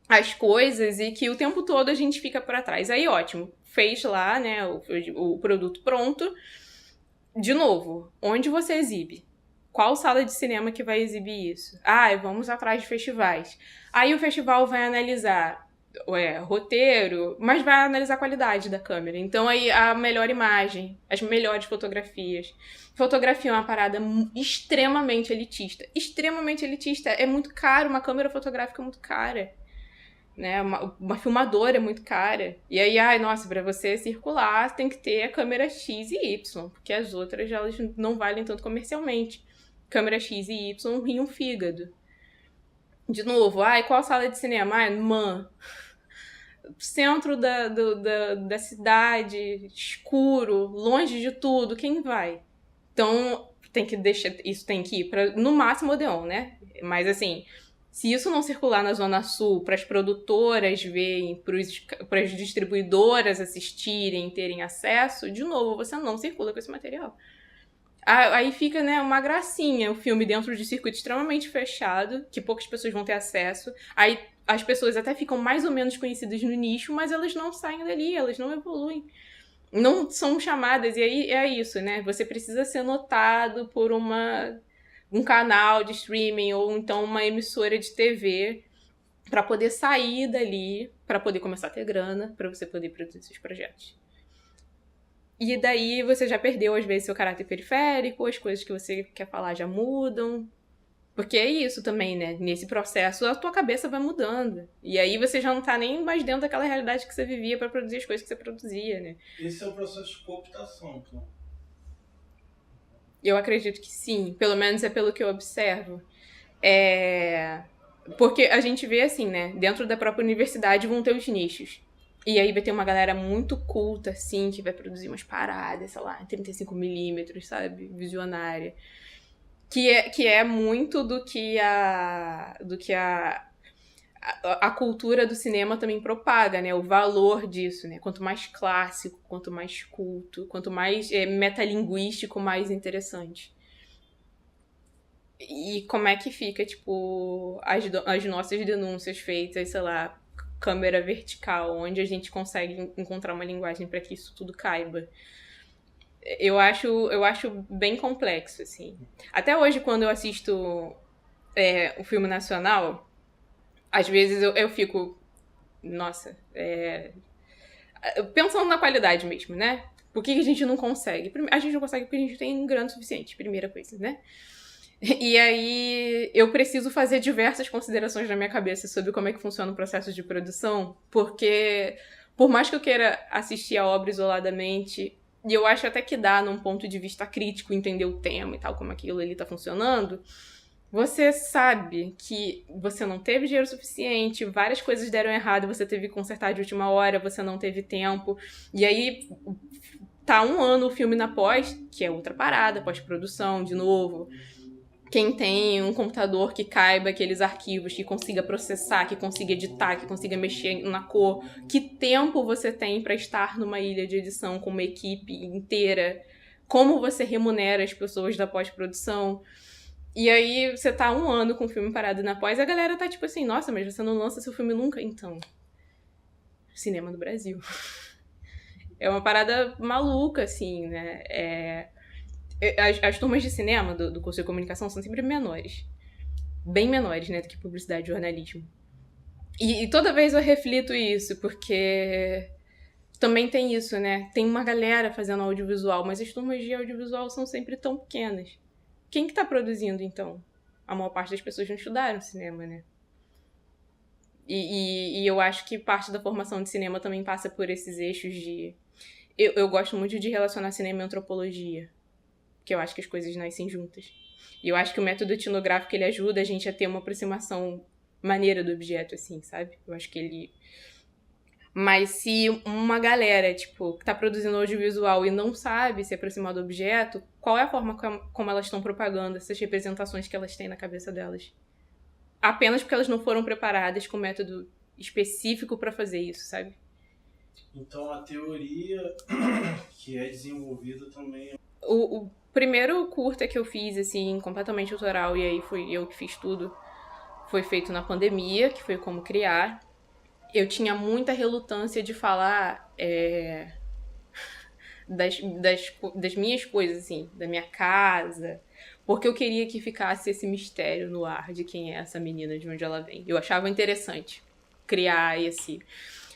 as coisas e que o tempo todo a gente fica para trás. Aí, ótimo, fez lá, né, o produto pronto. De novo, onde você exibe? Qual sala de cinema que vai exibir isso? Vamos atrás de festivais. Aí o festival vai analisar roteiro, mas vai analisar a qualidade da câmera. Então, aí a melhor imagem, as melhores fotografias. Fotografia é uma parada extremamente elitista. Extremamente elitista. É muito caro, uma câmera fotográfica é muito cara. Né, uma filmadora é muito cara. E aí, nossa, pra você circular, tem que ter a câmera X e Y, porque as outras, elas não valem tanto comercialmente. Câmera X e Y rim um fígado. De novo, qual sala de cinema? Centro da cidade, escuro, longe de tudo, quem vai? Então, tem que ir pra, no máximo, Odeon, né? Mas, assim... Se isso não circular na Zona Sul, para as produtoras verem, para as distribuidoras assistirem, terem acesso, de novo, você não circula com esse material. Aí fica, né, uma gracinha o filme dentro de circuito extremamente fechado, que poucas pessoas vão ter acesso. Aí as pessoas até ficam mais ou menos conhecidas no nicho, mas elas não saem dali, elas não evoluem. Não são chamadas, e aí é isso, né? Você precisa ser notado por um canal de streaming ou então uma emissora de TV para poder sair dali, para poder começar a ter grana, para você poder produzir seus projetos. E daí você já perdeu, às vezes, seu caráter periférico, as coisas que você quer falar já mudam. Porque é isso também, né? Nesse processo, a tua cabeça vai mudando. E aí você já não tá nem mais dentro daquela realidade que você vivia para produzir as coisas que você produzia, né? Esse é o processo de cooptação, então. Eu acredito que sim, pelo menos é pelo que eu observo. Porque a gente vê assim, né? Dentro da própria universidade vão ter os nichos. E aí vai ter uma galera muito culta, assim, que vai produzir umas paradas, sei lá, 35mm, sabe? Visionária. Que é muito do que a cultura do cinema também propaga, né? O valor disso, né? Quanto mais clássico, quanto mais culto, quanto mais metalinguístico, mais interessante. E como é que fica, tipo, as nossas denúncias feitas, sei lá, câmera vertical, onde a gente consegue encontrar uma linguagem para que isso tudo caiba. Eu acho bem complexo, assim. Até hoje, quando eu assisto o filme nacional, às vezes eu fico, nossa, pensando na qualidade mesmo, né? Por que a gente não consegue? A gente não consegue porque a gente tem grana suficiente, primeira coisa, né? E aí eu preciso fazer diversas considerações na minha cabeça sobre como é que funciona o processo de produção, porque por mais que eu queira assistir a obra isoladamente, e eu acho até que dá num ponto de vista crítico entender o tema e tal, como aquilo ali tá funcionando, você sabe que você não teve dinheiro suficiente, várias coisas deram errado, você teve que consertar de última hora, você não teve tempo, e aí tá 1 ano o filme na pós, que é outra parada, pós-produção, de novo, quem tem um computador que caiba aqueles arquivos, que consiga processar, que consiga editar, que consiga mexer na cor, que tempo você tem para estar numa ilha de edição com uma equipe inteira, como você remunera as pessoas da pós-produção. E aí você tá 1 ano com o filme parado na pós, e a galera tá tipo assim, nossa, mas você não lança seu filme nunca? Então, cinema no Brasil. É uma parada maluca, assim, né? As turmas de cinema do curso de comunicação são sempre menores. Bem menores, né, do que publicidade e jornalismo. E toda vez eu reflito isso, porque também tem isso, né? Tem uma galera fazendo audiovisual, mas as turmas de audiovisual são sempre tão pequenas. Quem que tá produzindo, então? A maior parte das pessoas não estudaram cinema, né? E eu acho que parte da formação de cinema também passa por esses eixos de... Eu gosto muito de relacionar cinema e antropologia, que eu acho que as coisas nascem juntas. E eu acho que o método etnográfico, ele ajuda a gente a ter uma aproximação maneira do objeto, assim, sabe? Eu acho que ele... Mas se uma galera, tipo, que tá produzindo audiovisual e não sabe se aproximar do objeto, qual é a forma como elas estão propagando essas representações que elas têm na cabeça delas? Apenas porque elas não foram preparadas com método específico pra fazer isso, sabe? Então a teoria que é desenvolvida também... O primeiro curta que eu fiz, assim, completamente autoral, e aí fui eu que fiz tudo, foi feito na pandemia, que foi Como Criar. Eu tinha muita relutância de falar das minhas coisas, assim, da minha casa, porque eu queria que ficasse esse mistério no ar de quem é essa menina, de onde ela vem. Eu achava interessante criar esse...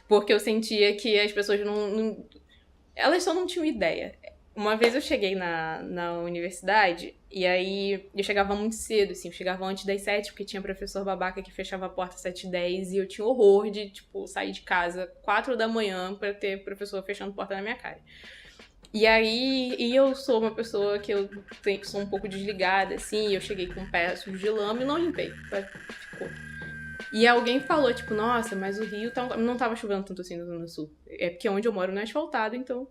Porque eu sentia que as pessoas não elas só não tinham ideia. Uma vez eu cheguei na universidade, e aí eu chegava muito cedo, assim, eu chegava antes das 7, porque tinha professor babaca que fechava a porta às 7h10, e eu tinha horror de, tipo, sair de casa 4 da manhã pra ter professor fechando porta na minha cara. E aí, eu sou uma pessoa que sou um pouco desligada, assim, e eu cheguei com um pé sujo de lama e não limpei, ficou. E alguém falou, tipo, nossa, mas o Rio não tava chovendo tanto assim no Zona Sul. É porque onde eu moro não é asfaltado, então...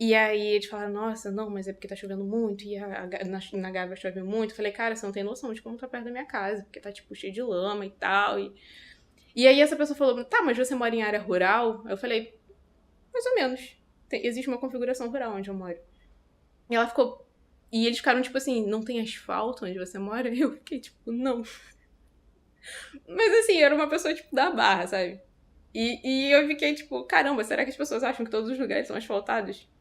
E aí eles falaram, nossa, não, mas é porque tá chovendo muito, e na Gávea chove muito. Eu falei, cara, você não tem noção de como tá perto da minha casa, porque tá, tipo, cheio de lama e tal. E aí essa pessoa falou, tá, mas você mora em área rural? Eu falei, mais ou menos. Existe uma configuração rural onde eu moro. E ela ficou... E eles ficaram, tipo assim, não tem asfalto onde você mora? Eu fiquei, tipo, não. Mas assim, eu era uma pessoa, tipo, da Barra, sabe? E eu fiquei, tipo, caramba, será que as pessoas acham que todos os lugares são asfaltados?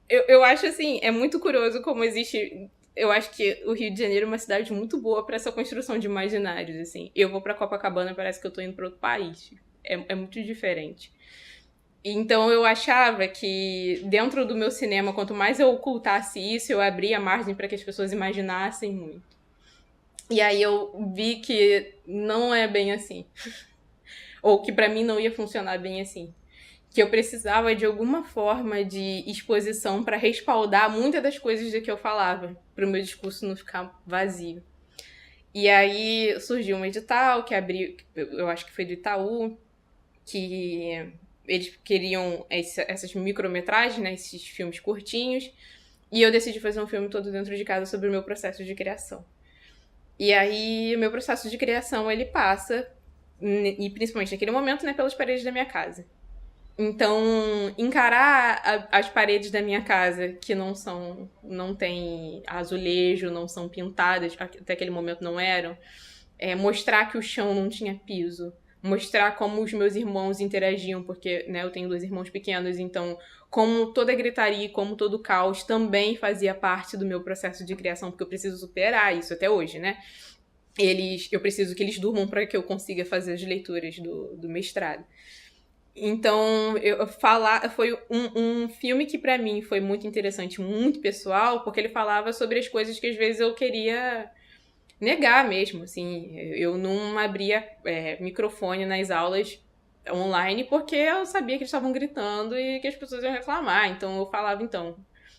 Eu acho, assim, é muito curioso como existe... Eu acho que o Rio de Janeiro é uma cidade muito boa pra essa construção de imaginários, assim. Eu vou pra Copacabana, parece que eu tô indo pra outro país. É muito diferente. Então eu achava que dentro do meu cinema, quanto mais eu ocultasse isso, eu abria margem pra que as pessoas imaginassem muito. E aí eu vi que não é bem assim. Ou que pra mim não ia funcionar bem assim. Que eu precisava de alguma forma de exposição pra respaldar muitas das coisas de que eu falava, pro meu discurso não ficar vazio. E aí surgiu um edital que abriu, eu acho que foi do Itaú, que eles queriam essas micrometragens, né, esses filmes curtinhos, e eu decidi fazer um filme todo dentro de casa sobre o meu processo de criação. E aí o meu processo de criação, ele passa, e principalmente naquele momento, né, pelas paredes da minha casa. Então, encarar as paredes da minha casa, que não tem azulejo, não são pintadas, até aquele momento não eram, mostrar que o chão não tinha piso, mostrar como os meus irmãos interagiam, porque, né, eu tenho 2 irmãos pequenos, então como toda gritaria, como todo caos também fazia parte do meu processo de criação, porque eu preciso superar isso até hoje, né? Eu preciso que eles durmam para que eu consiga fazer as leituras do mestrado. Então, foi um filme que pra mim foi muito interessante, muito pessoal, porque ele falava sobre as coisas que às vezes eu queria negar mesmo, assim. Eu não abria microfone nas aulas online porque eu sabia que eles estavam gritando e que as pessoas iam reclamar. Então, eu falava, então.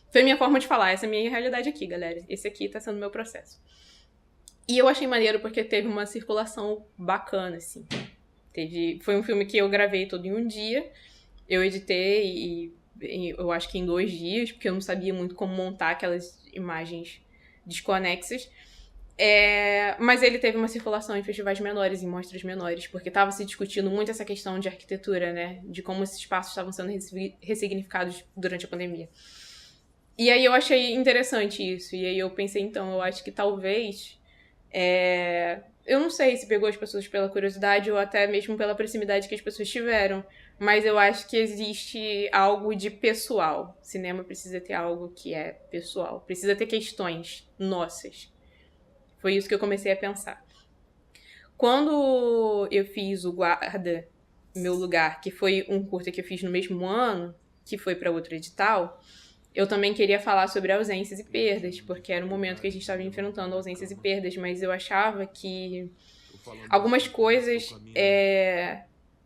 Foi a minha forma de falar, essa é a minha realidade aqui, galera. Esse aqui tá sendo o meu processo. E eu achei maneiro porque teve uma circulação bacana, assim. Foi um filme que eu gravei todo em um dia. Eu editei eu acho que em 2 dias, porque eu não sabia muito como montar aquelas imagens desconexas. Mas ele teve uma circulação em festivais menores, em mostras menores, porque estava se discutindo muito essa questão de arquitetura, né? De como esses espaços estavam sendo ressignificados durante a pandemia. E aí eu achei interessante isso. E aí eu pensei, então, eu acho que talvez... Eu não sei se pegou as pessoas pela curiosidade ou até mesmo pela proximidade que as pessoas tiveram, mas eu acho que existe algo de pessoal. O cinema precisa ter algo que é pessoal. Precisa ter questões nossas. Foi isso que eu comecei a pensar. Quando eu fiz o Guarda, Meu Lugar, que foi um curta que eu fiz no mesmo ano, que foi para outro edital, eu também queria falar sobre ausências e perdas, porque era um momento que a gente estava enfrentando ausências e perdas, mas eu achava que algumas coisas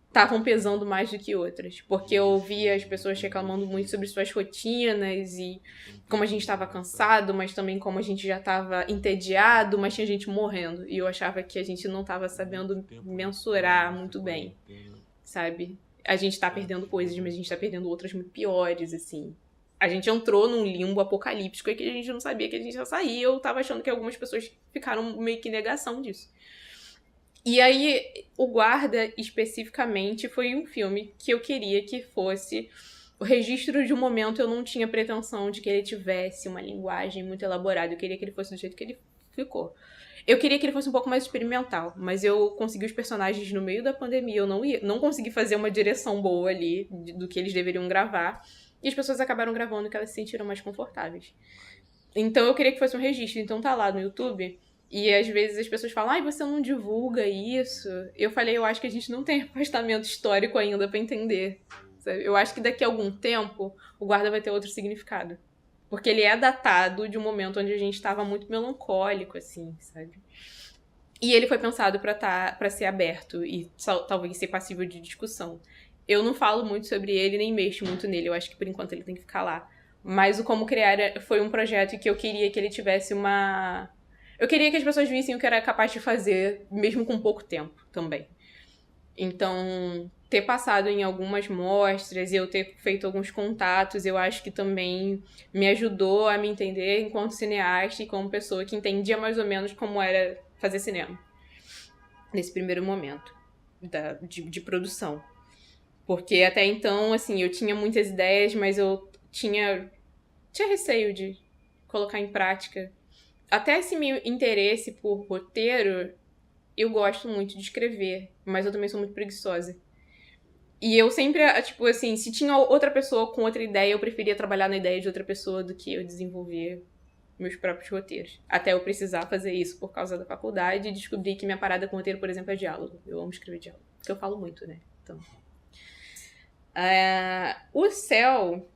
estavam pesando mais do que outras, porque eu ouvia as pessoas reclamando muito sobre suas rotinas e como a gente estava cansado, mas também como a gente já estava entediado, mas tinha gente morrendo, e eu achava que a gente não estava sabendo mensurar muito bem, sabe? A gente tá perdendo coisas, mas a gente tá perdendo outras muito piores, assim. A gente entrou num limbo apocalíptico e que a gente não sabia que a gente ia sair. Eu tava achando que algumas pessoas ficaram meio que em negação disso. E aí, O Guarda, especificamente, foi um filme que eu queria que fosse o registro de um momento. Eu não tinha pretensão de que ele tivesse uma linguagem muito elaborada. Eu queria que ele fosse do jeito que ele ficou. Eu queria que ele fosse um pouco mais experimental, mas eu consegui os personagens no meio da pandemia. Eu não consegui fazer uma direção boa ali do que eles deveriam gravar. E as pessoas acabaram gravando que elas se sentiram mais confortáveis. Então eu queria que fosse um registro. Então tá lá no YouTube. E às vezes as pessoas falam, ai, você não divulga isso. Eu falei, eu acho que a gente não tem afastamento histórico ainda pra entender. Sabe? Eu acho que daqui a algum tempo o guarda vai ter outro significado. Porque ele é datado de um momento onde a gente estava muito melancólico, assim, sabe? E ele foi pensado pra ser aberto e talvez ser passível de discussão. Eu não falo muito sobre ele, nem mexo muito nele. Eu acho que por enquanto ele tem que ficar lá. Mas o Como Criar foi um projeto que eu queria que ele tivesse uma... Eu queria que as pessoas vissem o que era capaz de fazer, mesmo com pouco tempo também. Então, ter passado em algumas mostras e eu ter feito alguns contatos, eu acho que também me ajudou a me entender enquanto cineasta e como pessoa que entendia mais ou menos como era fazer cinema. Nesse primeiro momento de produção. Porque até então, assim, eu tinha muitas ideias, mas eu tinha receio de colocar em prática. Até esse meu interesse por roteiro, eu gosto muito de escrever, mas eu também sou muito preguiçosa. E eu sempre, tipo assim, se tinha outra pessoa com outra ideia, eu preferia trabalhar na ideia de outra pessoa do que eu desenvolver meus próprios roteiros. Até eu precisar fazer isso por causa da faculdade e descobri que minha parada com roteiro, por exemplo, é diálogo. Eu amo escrever diálogo, porque eu falo muito, né? Então... O Céu...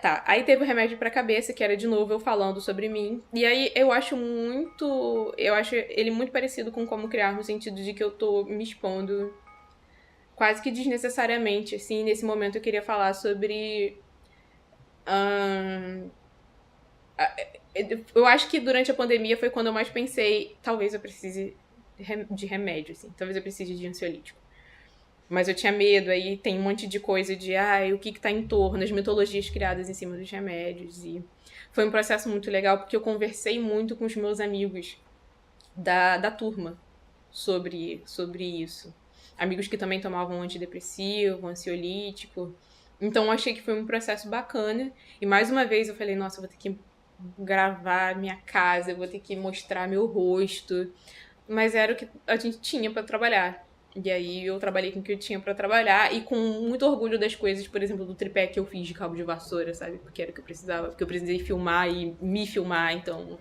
tá. Aí teve o Remédio pra Cabeça, que era de novo eu falando sobre mim. E aí eu acho ele muito parecido com Como Criar, no sentido de que eu tô me expondo quase que desnecessariamente, assim. Nesse momento eu queria falar sobre... Eu acho que durante a pandemia foi quando eu mais pensei, talvez eu precise de remédio, assim. Talvez eu precise de ansiolítico. Mas eu tinha medo, aí tem um monte de coisa de o que tá em torno, as mitologias criadas em cima dos remédios. E foi um processo muito legal, porque eu conversei muito com os meus amigos da turma sobre isso. Amigos que também tomavam antidepressivo, ansiolítico. Então eu achei que foi um processo bacana. E mais uma vez eu falei, nossa, eu vou ter que gravar minha casa, eu vou ter que mostrar meu rosto. Mas era o que a gente tinha pra trabalhar. E aí eu trabalhei com o que eu tinha pra trabalhar e com muito orgulho das coisas, por exemplo, do tripé que eu fiz de cabo de vassoura, sabe? Porque era o que eu precisava, porque eu precisei filmar e me filmar, então...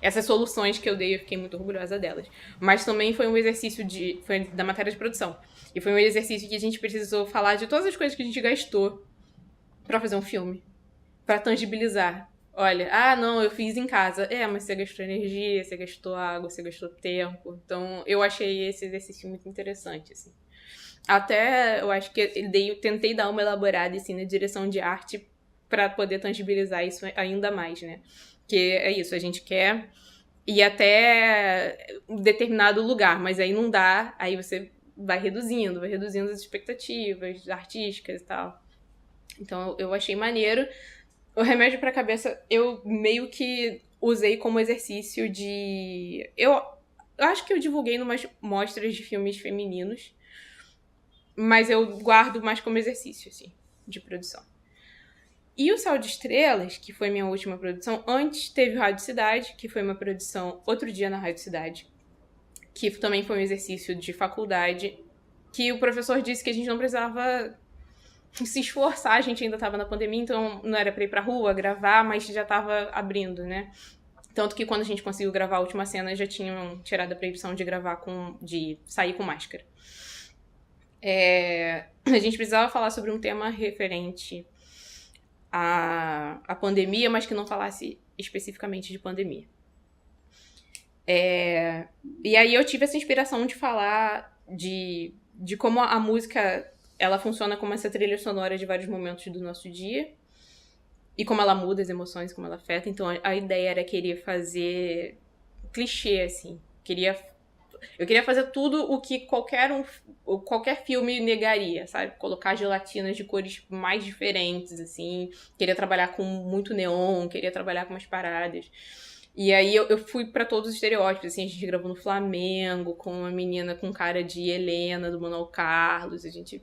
Essas soluções que eu dei, eu fiquei muito orgulhosa delas. Mas também foi um exercício foi da matéria de produção. E foi um exercício que a gente precisou falar de todas as coisas que a gente gastou pra fazer um filme. Pra tangibilizar. Olha, não, eu fiz em casa. Mas você gastou energia, você gastou água, você gastou tempo. Então, eu achei esse exercício muito interessante, assim. Até, eu acho que eu tentei dar uma elaborada, assim, na direção de arte pra poder tangibilizar isso ainda mais, né? Que é isso, a gente quer ir até um determinado lugar, mas aí não dá, aí você vai reduzindo as expectativas artísticas e tal. Então, eu achei maneiro. O Remédio pra Cabeça, eu meio que usei como exercício de... Eu acho que eu divulguei numas mostras de filmes femininos, mas eu guardo mais como exercício, assim, de produção. E o Céu de Estrelas, que foi minha última produção, antes teve o Rádio Cidade, que foi uma produção outro dia na Rádio Cidade, que também foi um exercício de faculdade, que o professor disse que a gente não precisava se esforçar, a gente ainda estava na pandemia, então não era pra ir pra rua gravar, mas já estava abrindo, né? Tanto que quando a gente conseguiu gravar a última cena, já tinham tirado a proibição de sair com máscara. A gente precisava falar sobre um tema referente à pandemia, mas que não falasse especificamente de pandemia. E aí eu tive essa inspiração de falar de como a música ela funciona como essa trilha sonora de vários momentos do nosso dia e como ela muda as emoções, como ela afeta. Então a ideia era querer fazer clichê, assim. Eu queria fazer tudo o que qualquer filme negaria, sabe? Colocar gelatinas de cores mais diferentes, assim. Queria trabalhar com muito neon, queria trabalhar com umas paradas. E aí eu fui pra todos os estereótipos, assim, a gente gravou no Flamengo, com uma menina com cara de Helena, do Manuel Carlos, a gente...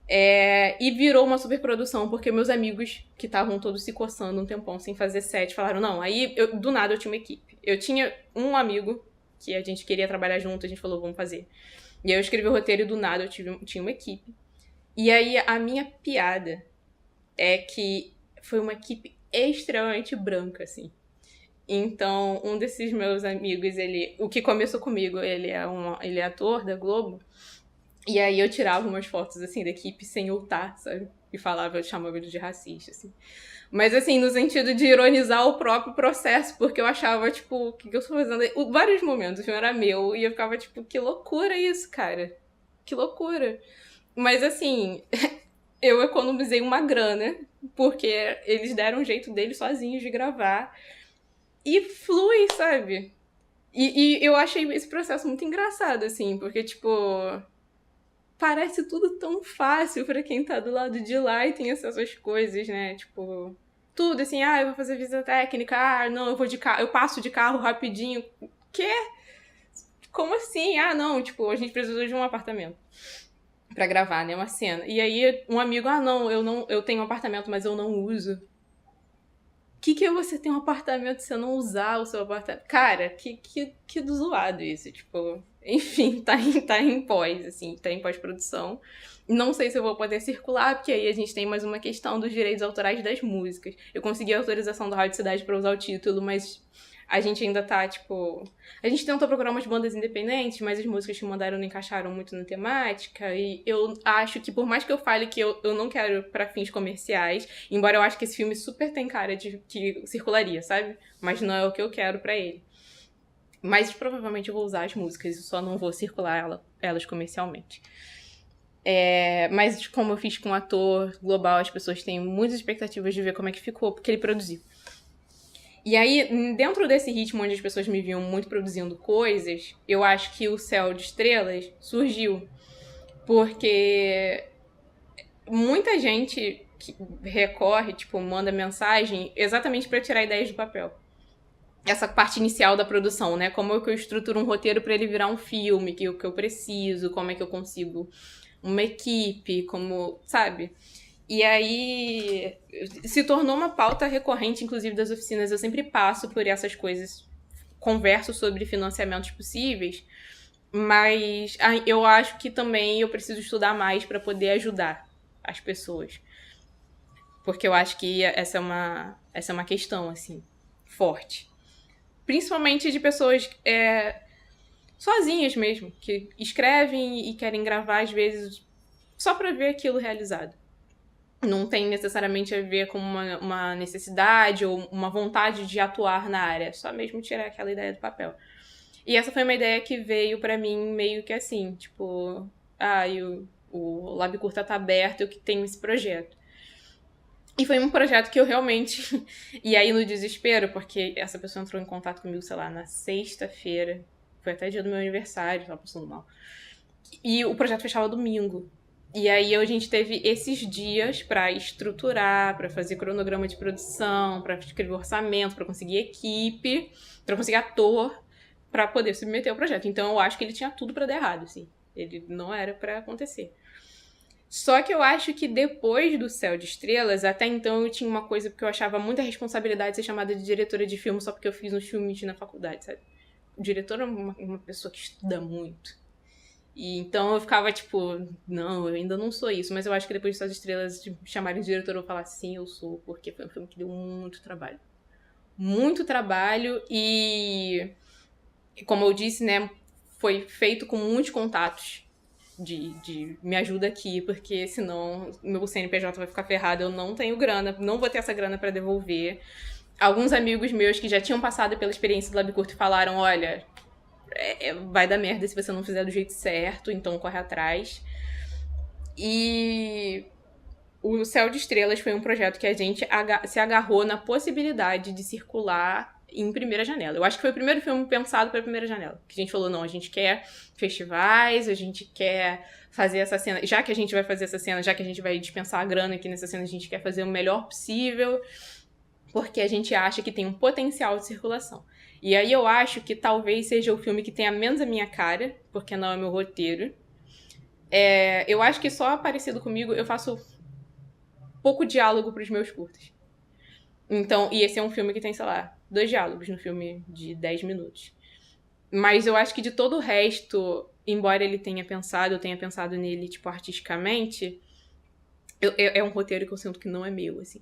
E virou uma superprodução, porque meus amigos, que estavam todos se coçando um tempão sem fazer set, falaram, não, aí do nada eu tinha uma equipe. Eu tinha um amigo que a gente queria trabalhar junto, a gente falou, vamos fazer. E aí eu escrevi o roteiro e do nada eu tinha uma equipe. E aí a minha piada é que foi uma equipe extremamente branca, assim. Então, um desses meus amigos, o que começou comigo, ele é ator da Globo. E aí eu tirava umas fotos, assim, da equipe sem eu estar, sabe? E eu chamava ele de racista, assim. Mas, assim, no sentido de ironizar o próprio processo, porque eu achava, tipo, o que eu estou fazendo? Vários momentos, o filme era meu, e eu ficava, tipo, que loucura isso, cara. Que loucura. Mas, assim, eu economizei uma grana, porque eles deram um jeito deles sozinhos de gravar. E flui, sabe? E eu achei esse processo muito engraçado, assim, porque, tipo, parece tudo tão fácil pra quem tá do lado de lá e tem acesso às coisas, né? Tipo, tudo assim, eu vou fazer visita técnica, não, eu vou de carro, eu passo de carro rapidinho. Quê? Como assim? Não, tipo, a gente precisou de um apartamento pra gravar, né, uma cena. E aí um amigo, eu tenho um apartamento, mas eu não uso. Que é você ter um apartamento e você não usar o seu apartamento? Cara, que zoado isso, tipo... Enfim, tá em pós, assim, tá em pós-produção. Não sei se eu vou poder circular, porque aí a gente tem mais uma questão dos direitos autorais das músicas. Eu consegui a autorização da Rádio Cidade pra usar o título, mas a gente ainda tá, tipo... A gente tentou procurar umas bandas independentes, mas as músicas que mandaram não encaixaram muito na temática. E eu acho que, por mais que eu fale que eu não quero pra fins comerciais, embora eu acho que esse filme super tem cara de que circularia, sabe? Mas não é o que eu quero pra ele. Mas provavelmente eu vou usar as músicas, eu só não vou circular elas comercialmente. Mas como eu fiz com um ator global, as pessoas têm muitas expectativas de ver como é que ficou, porque ele produziu. E aí, dentro desse ritmo onde as pessoas me viam muito produzindo coisas, eu acho que o Céu de Estrelas surgiu. Porque muita gente que recorre, tipo, manda mensagem exatamente para tirar ideias do papel. Essa parte inicial da produção, né? Como é que eu estruturo um roteiro para ele virar um filme, que eu preciso, como é que eu consigo uma equipe, como, sabe? E aí se tornou uma pauta recorrente, inclusive, das oficinas. Eu sempre passo por essas coisas, converso sobre financiamentos possíveis, mas eu acho que também eu preciso estudar mais para poder ajudar as pessoas. Porque eu acho que essa é uma questão, assim, forte. Principalmente de pessoas sozinhas mesmo, que escrevem e querem gravar, às vezes, só para ver aquilo realizado. Não tem necessariamente a ver com uma necessidade ou uma vontade de atuar na área, só mesmo tirar aquela ideia do papel. E essa foi uma ideia que veio pra mim meio que assim, tipo, o Labcurta tá aberto, eu que tenho esse projeto. E foi um projeto que eu realmente... E aí no desespero, porque essa pessoa entrou em contato comigo, sei lá, na sexta-feira. Foi até dia do meu aniversário, tava passando mal. E o projeto fechava domingo. E aí a gente teve esses dias pra estruturar, pra fazer cronograma de produção, pra escrever orçamento, pra conseguir equipe, pra conseguir ator, pra poder submeter ao projeto. Então eu acho que ele tinha tudo pra dar errado, assim. Ele não era pra acontecer. Só que eu acho que depois do Céu de Estrelas, até então eu tinha uma coisa porque eu achava muita responsabilidade ser chamada de diretora de filme só porque eu fiz uns filmes na faculdade, sabe? O diretor é uma pessoa que estuda muito. E então eu ficava tipo, não, eu ainda não sou isso. Mas eu acho que depois de Céu de Estrelas de chamarem de diretor, eu vou falar sim, eu sou, porque foi um filme que deu muito trabalho. Muito trabalho e, como eu disse, né, foi feito com muitos contatos de me ajuda aqui, porque senão meu CNPJ vai ficar ferrado, eu não tenho grana, não vou ter essa grana pra devolver. Alguns amigos meus que já tinham passado pela experiência do Labcurto falaram, olha, vai dar merda se você não fizer do jeito certo, então corre atrás. E o Céu de Estrelas foi um projeto que a gente se agarrou na possibilidade de circular em primeira janela. Eu acho que foi o primeiro filme pensado para a primeira janela. Que a gente falou, não, a gente quer festivais, a gente quer fazer essa cena. Já que a gente vai fazer essa cena, já que a gente vai dispensar a grana aqui nessa cena, a gente quer fazer o melhor possível, porque a gente acha que tem um potencial de circulação. E aí eu acho que talvez seja o filme que tenha menos a minha cara, porque não é meu roteiro. Eu acho que só Parecido Comigo eu faço pouco diálogo pros meus curtas. Então, e esse é um filme que tem, sei lá, 2 diálogos no filme de 10 minutos. Mas eu acho que de todo o resto, embora ele tenha pensado, eu tenha pensado nele, tipo, artisticamente, é um roteiro que eu sinto que não é meu, assim.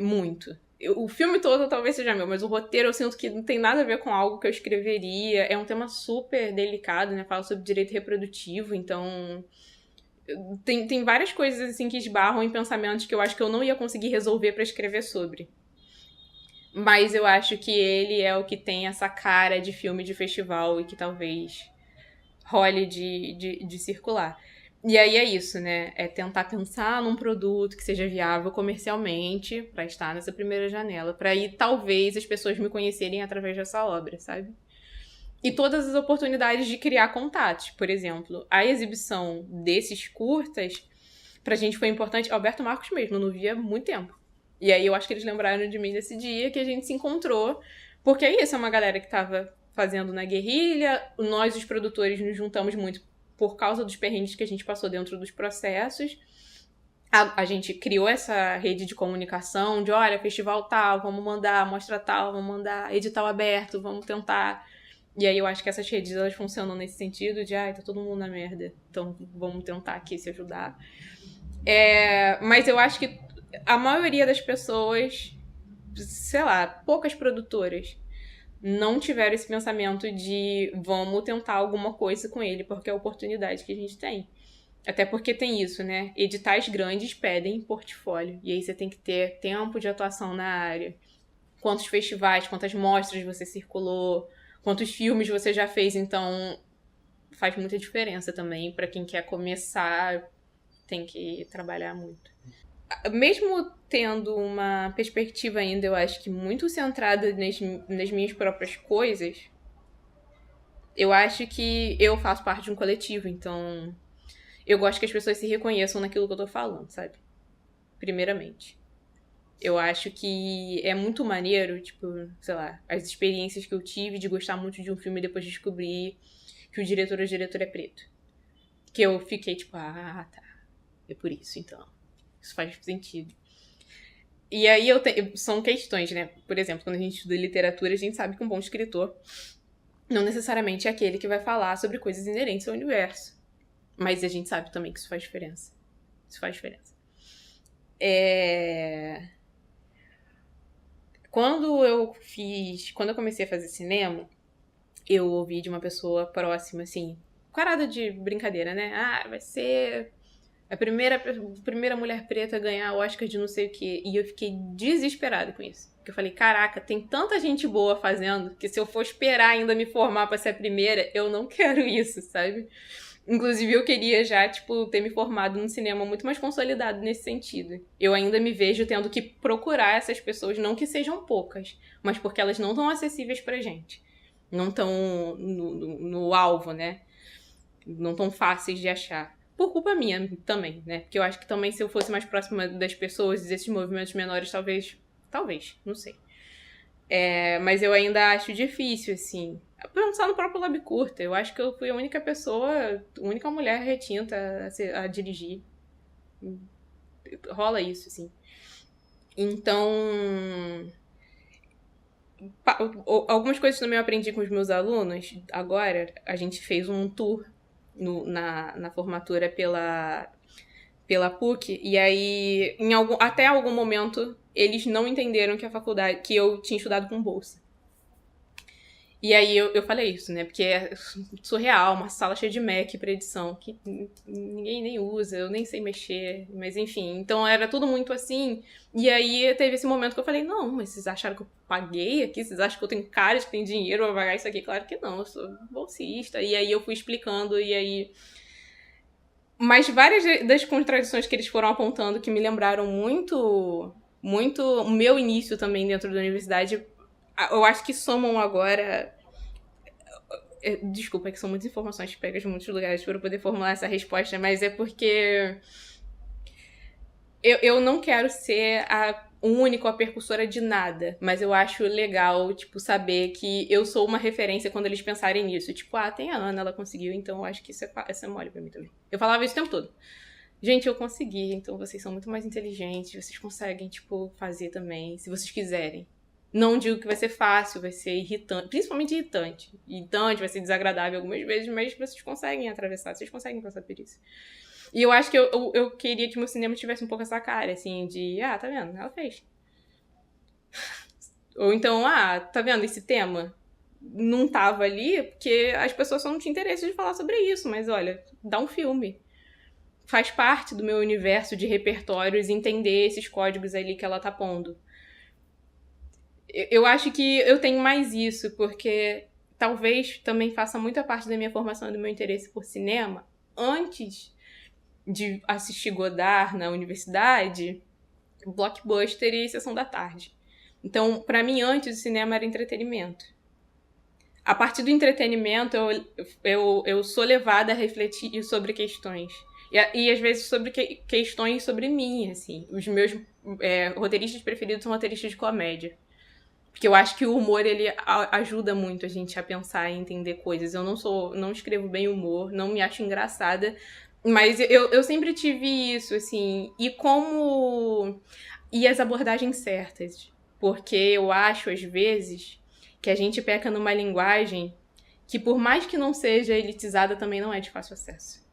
Muito. O filme todo talvez seja meu, mas o roteiro eu sinto que não tem nada a ver com algo que eu escreveria. É um tema super delicado, né? Fala sobre direito reprodutivo, então tem várias coisas assim que esbarram em pensamentos que eu acho que eu não ia conseguir resolver pra escrever sobre. Mas eu acho que ele é o que tem essa cara de filme de festival e que talvez role de circular. E aí é isso, né? É tentar pensar num produto que seja viável comercialmente pra estar nessa primeira janela, pra aí talvez as pessoas me conhecerem através dessa obra, sabe? E todas as oportunidades de criar contatos. Por exemplo, a exibição desses curtas, pra gente foi importante. Alberto Marcos mesmo, eu não via há muito tempo. E aí eu acho que eles lembraram de mim nesse dia que a gente se encontrou. Porque é isso, é uma galera que tava fazendo na guerrilha. Nós, os produtores, nos juntamos muito por causa dos perrengues que a gente passou dentro dos processos. A gente criou essa rede de comunicação de, olha, festival tal, vamos mandar, mostra tal, vamos mandar, edital aberto, vamos tentar. E aí eu acho que essas redes, elas funcionam nesse sentido de, tá todo mundo na merda, então vamos tentar aqui se ajudar. Mas eu acho que a maioria das pessoas, sei lá, poucas produtoras, não tiveram esse pensamento de vamos tentar alguma coisa com ele, porque é a oportunidade que a gente tem. Até porque tem isso, né? Editais grandes pedem portfólio. E aí você tem que ter tempo de atuação na área. Quantos festivais, quantas mostras você circulou, quantos filmes você já fez. Então, faz muita diferença também. Pra quem quer começar, tem que trabalhar muito. Mesmo tendo uma perspectiva ainda, eu acho que muito centrada nas minhas próprias coisas, eu acho que eu faço parte de um coletivo, então eu gosto que as pessoas se reconheçam naquilo que eu tô falando, sabe? Primeiramente. Eu acho que é muito maneiro, tipo, sei lá, as experiências que eu tive de gostar muito de um filme e depois descobrir que o diretor ou a diretora é preto. Que eu fiquei tipo, tá, é por isso, então. Isso faz sentido. E aí são questões, né? Por exemplo, quando a gente estuda literatura, a gente sabe que um bom escritor não necessariamente é aquele que vai falar sobre coisas inerentes ao universo. Mas a gente sabe também que isso faz diferença. Isso faz diferença. Quando eu comecei a fazer cinema, eu ouvi de uma pessoa próxima, assim, parada de brincadeira, né? Vai ser a primeira mulher preta a ganhar o Oscar de não sei o quê. E eu fiquei desesperada com isso. Porque eu falei, caraca, tem tanta gente boa fazendo que se eu for esperar ainda me formar pra ser a primeira, eu não quero isso, sabe? Inclusive, eu queria já, tipo, ter me formado num cinema muito mais consolidado nesse sentido. Eu ainda me vejo tendo que procurar essas pessoas, não que sejam poucas, mas porque elas não estão acessíveis pra gente. Não estão no alvo, né? Não tão fáceis de achar. por culpa minha também, né? Porque eu acho que também se eu fosse mais próxima das pessoas, desses movimentos menores, talvez, não sei. Mas eu ainda acho difícil, assim. Pensar no próprio Lab Curta, eu acho que eu fui a única pessoa, a única mulher retinta a dirigir. Rola isso, assim. Então, algumas coisas também eu aprendi com os meus alunos. Agora, a gente fez um tour na formatura pela PUC, e aí, até algum momento, eles não entenderam que a faculdade, que eu tinha estudado com bolsa. E aí eu falei isso, né? Porque é surreal, uma sala cheia de Mac pra edição, que ninguém nem usa, eu nem sei mexer, mas enfim. Então era tudo muito assim. E aí teve esse momento que eu falei, não, mas vocês acharam que eu paguei aqui? Vocês acham que eu tenho cara de que tem dinheiro pra pagar isso aqui? Claro que não, eu sou bolsista. E aí eu fui explicando, e aí... Mas várias das contradições que eles foram apontando que me lembraram muito o meu início também dentro da universidade, eu acho que somam agora... Desculpa, é que são muitas informações que pegas de muitos lugares para eu poder formular essa resposta, mas é porque eu não quero ser a única, a percussora de nada, mas eu acho legal, tipo, saber que eu sou uma referência quando eles pensarem nisso. Tipo, tem a Ana, ela conseguiu, então eu acho que isso é mole pra mim também. Eu falava isso o tempo todo. Gente, eu consegui, então vocês são muito mais inteligentes, vocês conseguem, tipo, fazer também, se vocês quiserem. Não digo que vai ser fácil, vai ser irritante, principalmente irritante. Irritante, vai ser desagradável algumas vezes, mas vocês conseguem atravessar, vocês conseguem passar por isso. E eu acho que eu queria que meu cinema tivesse um pouco essa cara, assim, de, tá vendo? Ela fez. Ou então, tá vendo esse tema? Não tava ali porque as pessoas só não tinham interesse de falar sobre isso, mas olha, dá um filme. Faz parte do meu universo de repertórios entender esses códigos ali que ela tá pondo. Eu acho que eu tenho mais isso, porque talvez também faça muita parte da minha formação e do meu interesse por cinema. Antes de assistir Godard na universidade, blockbuster e sessão da tarde. Então, pra mim, antes o cinema era entretenimento. A partir do entretenimento, eu sou levada a refletir sobre questões. E às vezes sobre questões sobre mim, assim. Os meus roteiristas preferidos são roteiristas de comédia. Porque eu acho que o humor, ele ajuda muito a gente a pensar e entender coisas. Eu não escrevo bem humor, não me acho engraçada, mas eu sempre tive isso, assim. E as abordagens certas. Porque eu acho, às vezes, que a gente peca numa linguagem que, por mais que não seja elitizada, também não é de fácil acesso.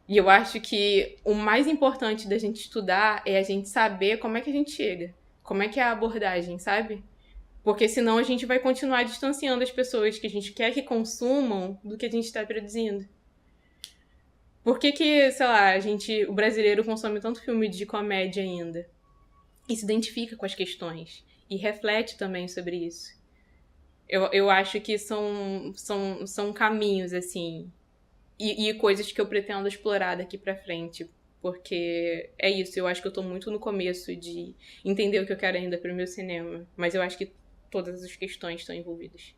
E eu acho que o mais importante da gente estudar é a gente saber como é que a gente chega. Como é que é a abordagem, sabe? Porque senão a gente vai continuar distanciando as pessoas que a gente quer que consumam do que a gente está produzindo. Por que, sei lá, o brasileiro consome tanto filme de comédia ainda? E se identifica com as questões. E reflete também sobre isso. Eu acho que são caminhos, assim, e coisas que eu pretendo explorar daqui pra frente. Porque é isso, eu acho que eu tô muito no começo de entender o que eu quero ainda pro meu cinema. Mas eu acho que todas as questões estão envolvidas.